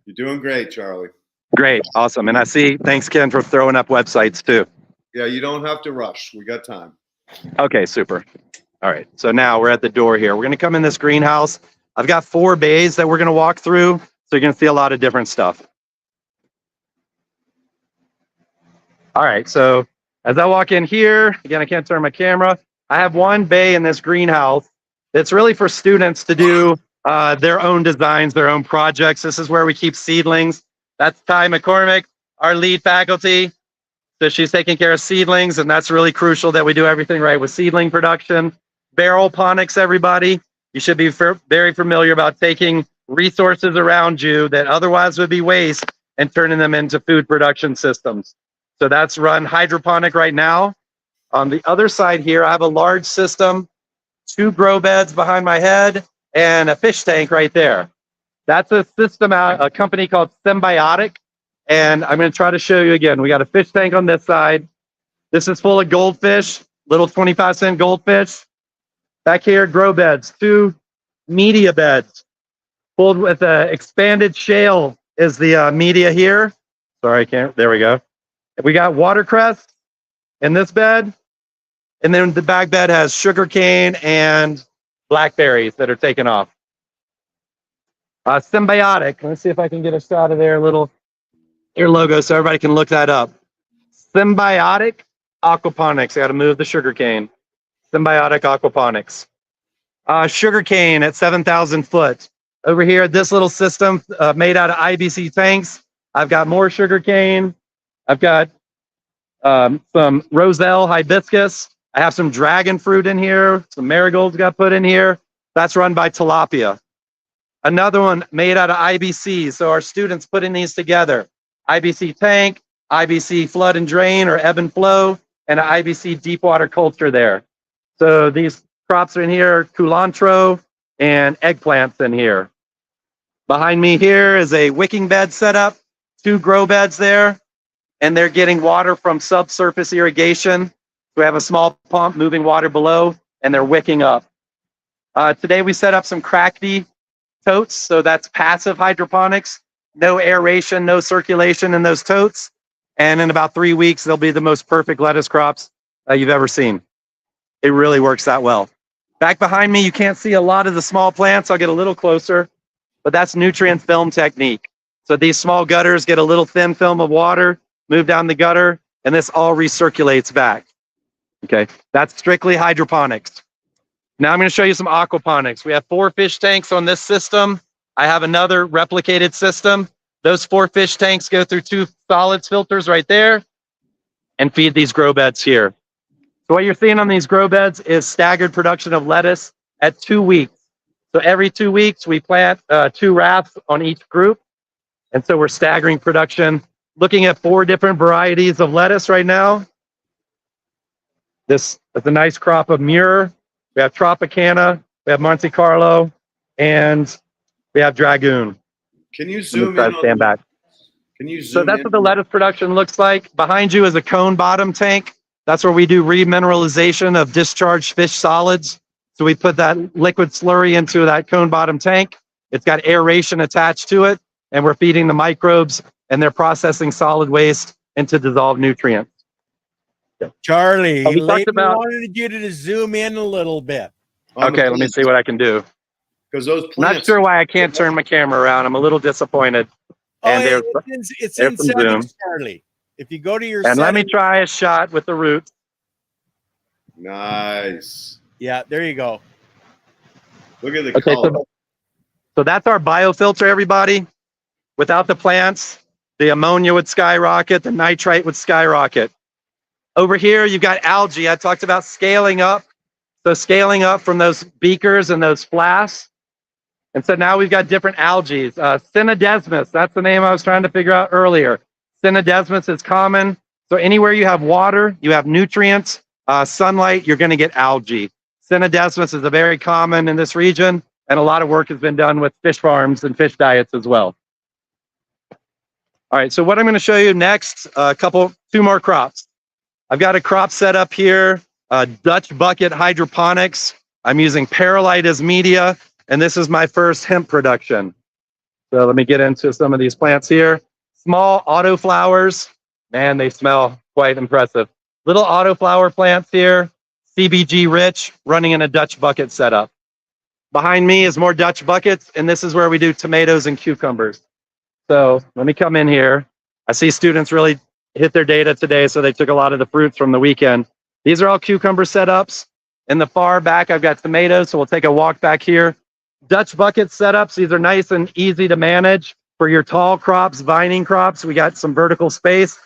You're doing great, Charlie. Great. Awesome. And I see, thanks, Ken, for throwing up websites too. Yeah, you don't have to rush. We got time. Okay, super. All right. So now we're at the door here. We're going to come in this greenhouse. I've got 4 bays that we're going to walk through, so you're going to see a lot of different stuff. All right. So as I walk in here, again, I can't turn my camera. I have 1 bay in this greenhouse that's really for students to do their own designs, their own projects. This is where we keep seedlings. That's Ty McCormick, our lead faculty. So she's taking care of seedlings, and that's really crucial that we do everything right with seedling production. Barrel ponics, everybody. You should be very familiar about taking resources around you that otherwise would be waste and turning them into food production systems. So that's run hydroponic right now. On the other side here, I have a large system, 2 grow beds behind my head, and a fish tank right there. That's a system, a company called Symbiotic. And I'm going to try to show you again. We got a fish tank on this side. This is full of goldfish, little 25-cent goldfish. Back here, grow beds, 2 media beds, filled with expanded shale is the media here. Sorry, I can't. There we go. We got watercress in this bed. And then the back bed has sugarcane and blackberries that are taken off. Symbiotic. Let's see if I can get a shot of their logo so everybody can look that up. Symbiotic aquaponics. I got to move the sugarcane. Symbiotic aquaponics. Sugarcane at 7,000 foot. Over here, this little system made out of IBC tanks. I've got more sugarcane. I've got some roselle hibiscus. I have some dragon fruit in here. Some marigolds got put in here. That's run by tilapia. Another one made out of IBC. So our students putting these together. IBC tank, IBC flood and drain or ebb and flow, and an IBC deep water culture there. So these crops are in here, culantro and eggplants in here. Behind me here is a wicking bed setup, 2 grow beds there, and they're getting water from subsurface irrigation. We have a small pump moving water below, and they're wicking up. Today we set up some crackety totes, so that's passive hydroponics. No aeration, no circulation in those totes. And in about 3 weeks, they'll be the most perfect lettuce crops you've ever seen. It really works that well. Back behind me, you can't see a lot of the small plants. I'll get a little closer, but that's nutrient film technique. So these small gutters get a little thin film of water, move down the gutter, and this all recirculates back. Okay, that's strictly hydroponics. Now I'm going to show you some aquaponics. We have 4 fish tanks on this system. I have another replicated system. Those 4 fish tanks go through 2 solids filters right there and feed these grow beds here. So what you're seeing on these grow beds is staggered production of lettuce at 2 weeks. So every 2 weeks, we plant 2 rafts on each group. And so we're staggering production, looking at 4 different varieties of lettuce right now. This is a nice crop of Muir. We have Tropicana, we have Monte Carlo, and we have Dragoon. Can you zoom in? Stand back. Can you zoom So that's in? what the lettuce production looks like. Behind you is a cone bottom tank. That's where we do remineralization of discharged fish solids. So we put that liquid slurry into that cone bottom tank. It's got aeration attached to it, and we're feeding the microbes, and they're processing solid waste into dissolved nutrients. Charlie, we Leighton about- wanted you to zoom in a little bit. Okay, let me see what I can do. Because those Not plants. sure why I can't turn my camera around. I'm a little disappointed. And there's it's there's in some settings, Charlie. If you go to your and let me settings- try a shot with the roots. Nice. Yeah, there you go. Look at the Okay, color. so that's our biofilter, everybody. Without the plants, the ammonia would skyrocket, the nitrite would skyrocket. Over here, you've got algae. I talked about scaling up. So scaling up from those beakers and those flasks. And so now we've got different algae. Synodesmus, that's the name I was trying to figure out earlier. Synodesmus is common. So anywhere you have water, you have nutrients, sunlight, you're going to get algae. Synodesmus is a very common in this region, and a lot of work has been done with fish farms and fish diets as well. All right, so what I'm going to show you next, 2 more crops. I've got a crop set up here, Dutch bucket hydroponics. I'm using perlite as media, and this is my first hemp production. So let me get into some of these plants here. Small autoflowers, man, they smell quite impressive. Little autoflower plants here, CBG rich, running in a Dutch bucket setup. Behind me is more Dutch buckets, and this is where we do tomatoes and cucumbers. So let me come in here. I see students really hit their data today, so they took a lot of the fruits from the weekend. These are all cucumber setups. In the far back, I've got tomatoes, so we'll take a walk back here. Dutch bucket setups. These are nice and easy to manage for your tall crops, vining crops. We got some vertical space.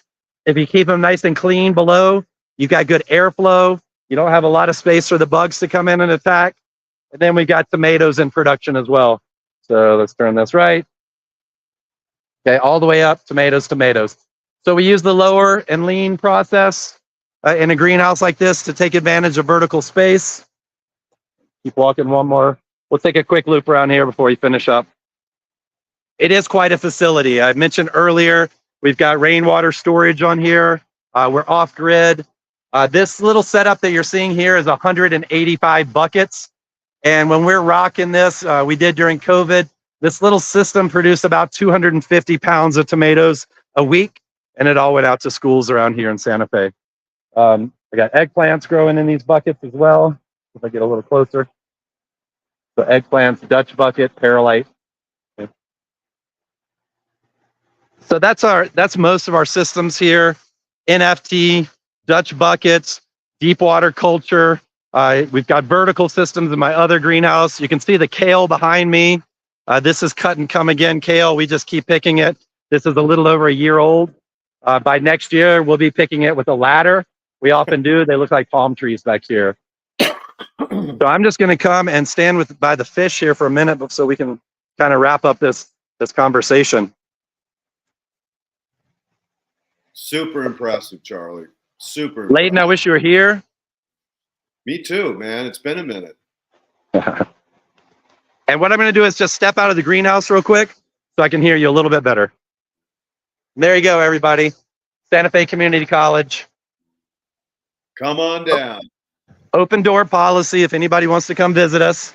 If you keep them nice and clean below, you've got good airflow. You don't have a lot of space for the bugs to come in and attack. And then we got tomatoes in production as well. So let's turn this right. Okay, all the way up, tomatoes. So we use the lower and lean process in a greenhouse like this to take advantage of vertical space. Keep walking one more. We'll take a quick loop around here before we finish up. It is quite a facility. I mentioned earlier, we've got rainwater storage on here. We're off grid. This little setup that you're seeing here is 185 buckets. And when we're rocking this, we did during COVID, this little system produced about 250 pounds of tomatoes a week, and it all went out to schools around here in Santa Fe. I got eggplants growing in these buckets as well. If I get a little closer. So eggplants, Dutch bucket, perlite. Okay. So that's most of our systems here. NFT, Dutch buckets, deep water culture. We've got vertical systems in my other greenhouse. You can see the kale behind me. This is cut and come again kale. We just keep picking it. This is a little over a year old. By next year, we'll be picking it with a ladder. We often do. They look like palm trees back here. So I'm just going to come and stand by the fish here for a minute so we can kind of wrap up this conversation. Super impressive, Charlie. Super impressive. Leighton, I wish you were here. Me too, man. It's been a minute. And what I'm going to do is just step out of the greenhouse real quick so I can hear you a little bit better. There you go, everybody. Santa Fe Community College. Come on down. Open door policy if anybody wants to come visit us.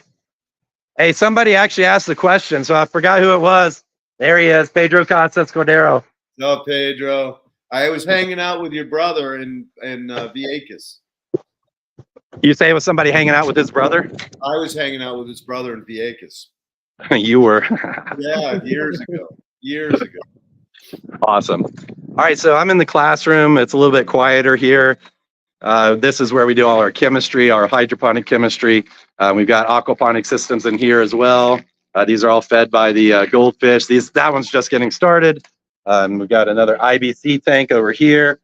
Hey, somebody actually asked the question, so I forgot who it was. There he is, Pedro Casas Cordero. No, Pedro. I was hanging out with your brother in Vieques. You say it was somebody hanging out with his brother? I was hanging out with his brother in Vieques. You were. Yeah, years ago. Awesome. All right, so I'm in the classroom. It's a little bit quieter here. This is where we do all our chemistry, our hydroponic chemistry. We've got aquaponic systems in here as well. These are all fed by the goldfish. That one's just getting started. We've got another IBC tank over here.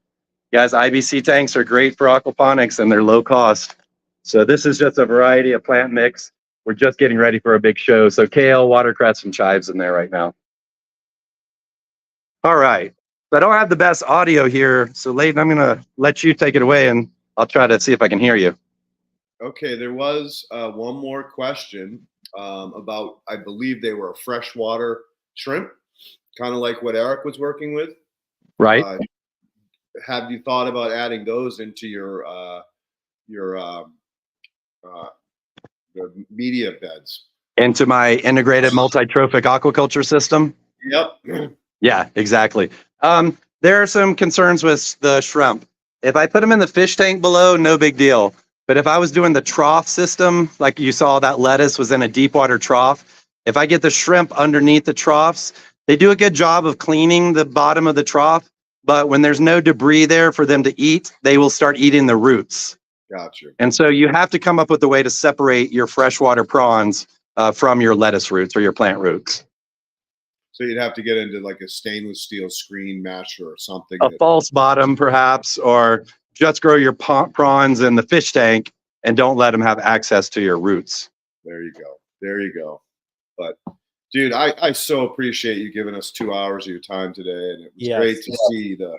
Guys, IBC tanks are great for aquaponics and they're low cost. So this is just a variety of plant mix. We're just getting ready for a big show. So kale, watercress, and chives in there right now. All right. So I don't have the best audio here. So Leighton, I'm going to let you take it away and I'll try to see if I can hear you. Okay. There was one more question about, I believe they were a freshwater shrimp, kind of like what Eric was working with. Right. Have you thought about adding those into your media beds? Into my integrated multi-trophic aquaculture system? Yep. Yeah, exactly. There are some concerns with the shrimp. If I put them in the fish tank below, no big deal. But if I was doing the trough system, like you saw that lettuce was in a deep water trough, if I get the shrimp underneath the troughs, they do a good job of cleaning the bottom of the trough. But when there's no debris there for them to eat, they will start eating the roots. Gotcha. And so you have to come up with a way to separate your freshwater prawns from your lettuce roots or your plant roots. So you'd have to get into like a stainless steel screen masher or something. A false bottom, perhaps, or just grow your prawns in the fish tank and don't let them have access to your roots. There you go. There you go. But dude, I so appreciate you giving us 2 hours of your time today. And it was great to see the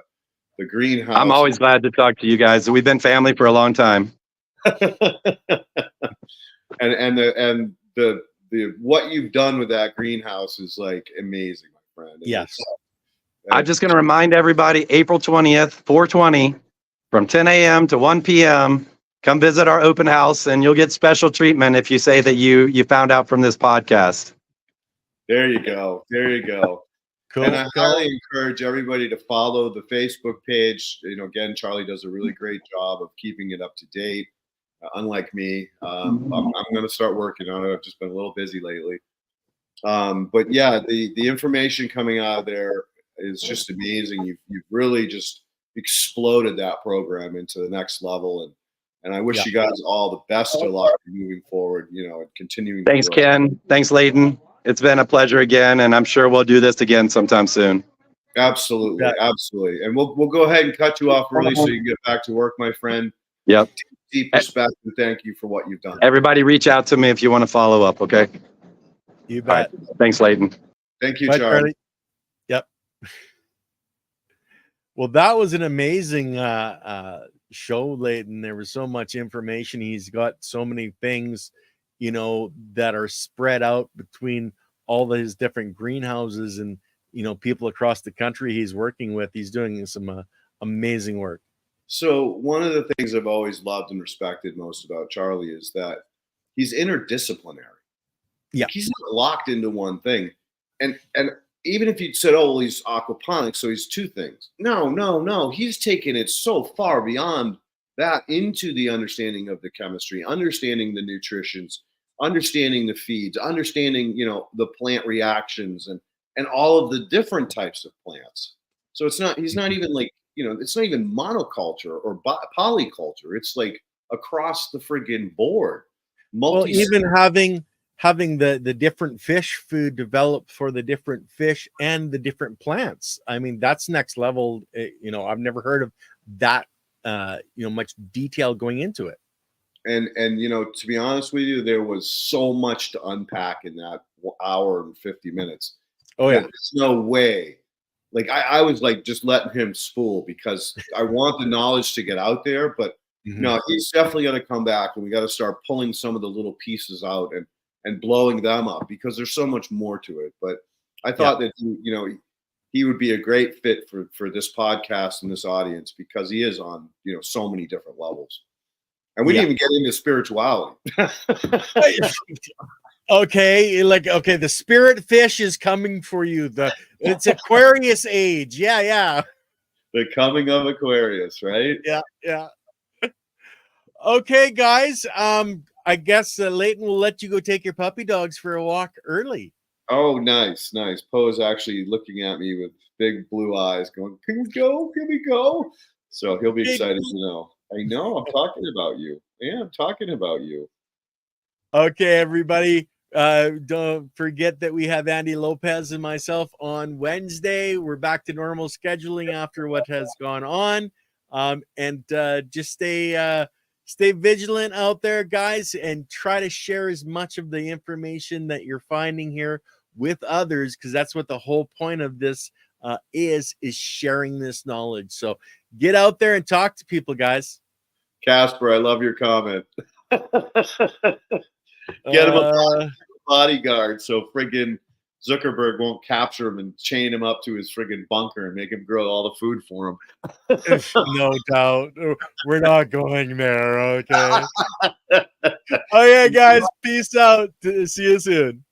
greenhouse. I'm always glad to talk to you guys. We've been family for a long time. and the what you've done with that greenhouse is like amazing, my friend. And yes. I'm just going to remind everybody, April 20th, 420, from 10 a.m. to 1 p.m., come visit our open house and you'll get special treatment if you say that you found out from this podcast. There you go. There you go. Cool. And I highly encourage everybody to follow the Facebook page. You know, again, Charlie does a really great job of keeping it up to date. Unlike me, I'm going to start working on it. I've just been a little busy lately. But yeah, the information coming out of there is just amazing. You've really just exploded that program into the next level. And I wish you guys all the best of luck moving forward, you know, and continuing. Thanks, Ken. Thanks, Leighton. It's been a pleasure again, and I'm sure we'll do this again sometime soon. Absolutely. Absolutely. And we'll go ahead and cut you off early so you can get back to work, my friend. Yep. Deep respect and thank you for what you've done. Everybody reach out to me if you want to follow up, okay? You bet. Right. Thanks, Leighton. Thank you, Bye, Charlie. Yep. Well, that was an amazing show, Leighton. There was so much information. He's got so many things, you know, that are spread out between all of his different greenhouses and, you know, people across the country he's working with. He's doing some amazing work. So one of the things I've always loved and respected most about Charlie is that he's interdisciplinary. Yeah. He's not locked into one thing. And even if you said, oh, well, he's aquaponics, so he's two things. No. He's taken it so far beyond that into the understanding of the chemistry, understanding the nutritions, understanding the feeds, understanding, you know, the plant reactions and all of the different types of plants. So he's not even like, you know, it's not even monoculture or polyculture. It's like across the friggin' board. Well, even having the different fish food developed for the different fish and the different plants. I mean, that's next level. You know, I've never heard of that, you know, much detail going into it. And, you know, to be honest with you, there was so much to unpack in that hour and 50 minutes. Oh, yeah. There's no way. Like I was like just letting him spool because I want the knowledge to get out there, but no, he's definitely going to come back and we got to start pulling some of the little pieces out and blowing them up because there's so much more to it. But I thought that, you know, he would be a great fit for this podcast and this audience because he is on, you know, so many different levels. And we didn't even get into spirituality. Okay, the spirit fish is coming for you. It's Aquarius age. Yeah. The coming of Aquarius, right? Yeah. Okay, guys. I guess Leighton will let you go take your puppy dogs for a walk early. Oh, nice. Poe's actually looking at me with big blue eyes going, can we go? Can we go? So he'll be excited to know. I know, I'm talking about you. Yeah, I'm talking about you. Okay, everybody. Don't forget that we have Andy Lopez and myself on Wednesday. We're back to normal scheduling after what has gone on. And just stay vigilant out there, guys, and try to share as much of the information that you're finding here with others, because that's what the whole point of this is sharing this knowledge. So get out there and talk to people, guys. Casper, I love your comment. Get him a bodyguard so friggin' Zuckerberg won't capture him and chain him up to his friggin' bunker and make him grow all the food for him. No doubt. We're not going there, okay? Okay, guys, peace out. See you soon.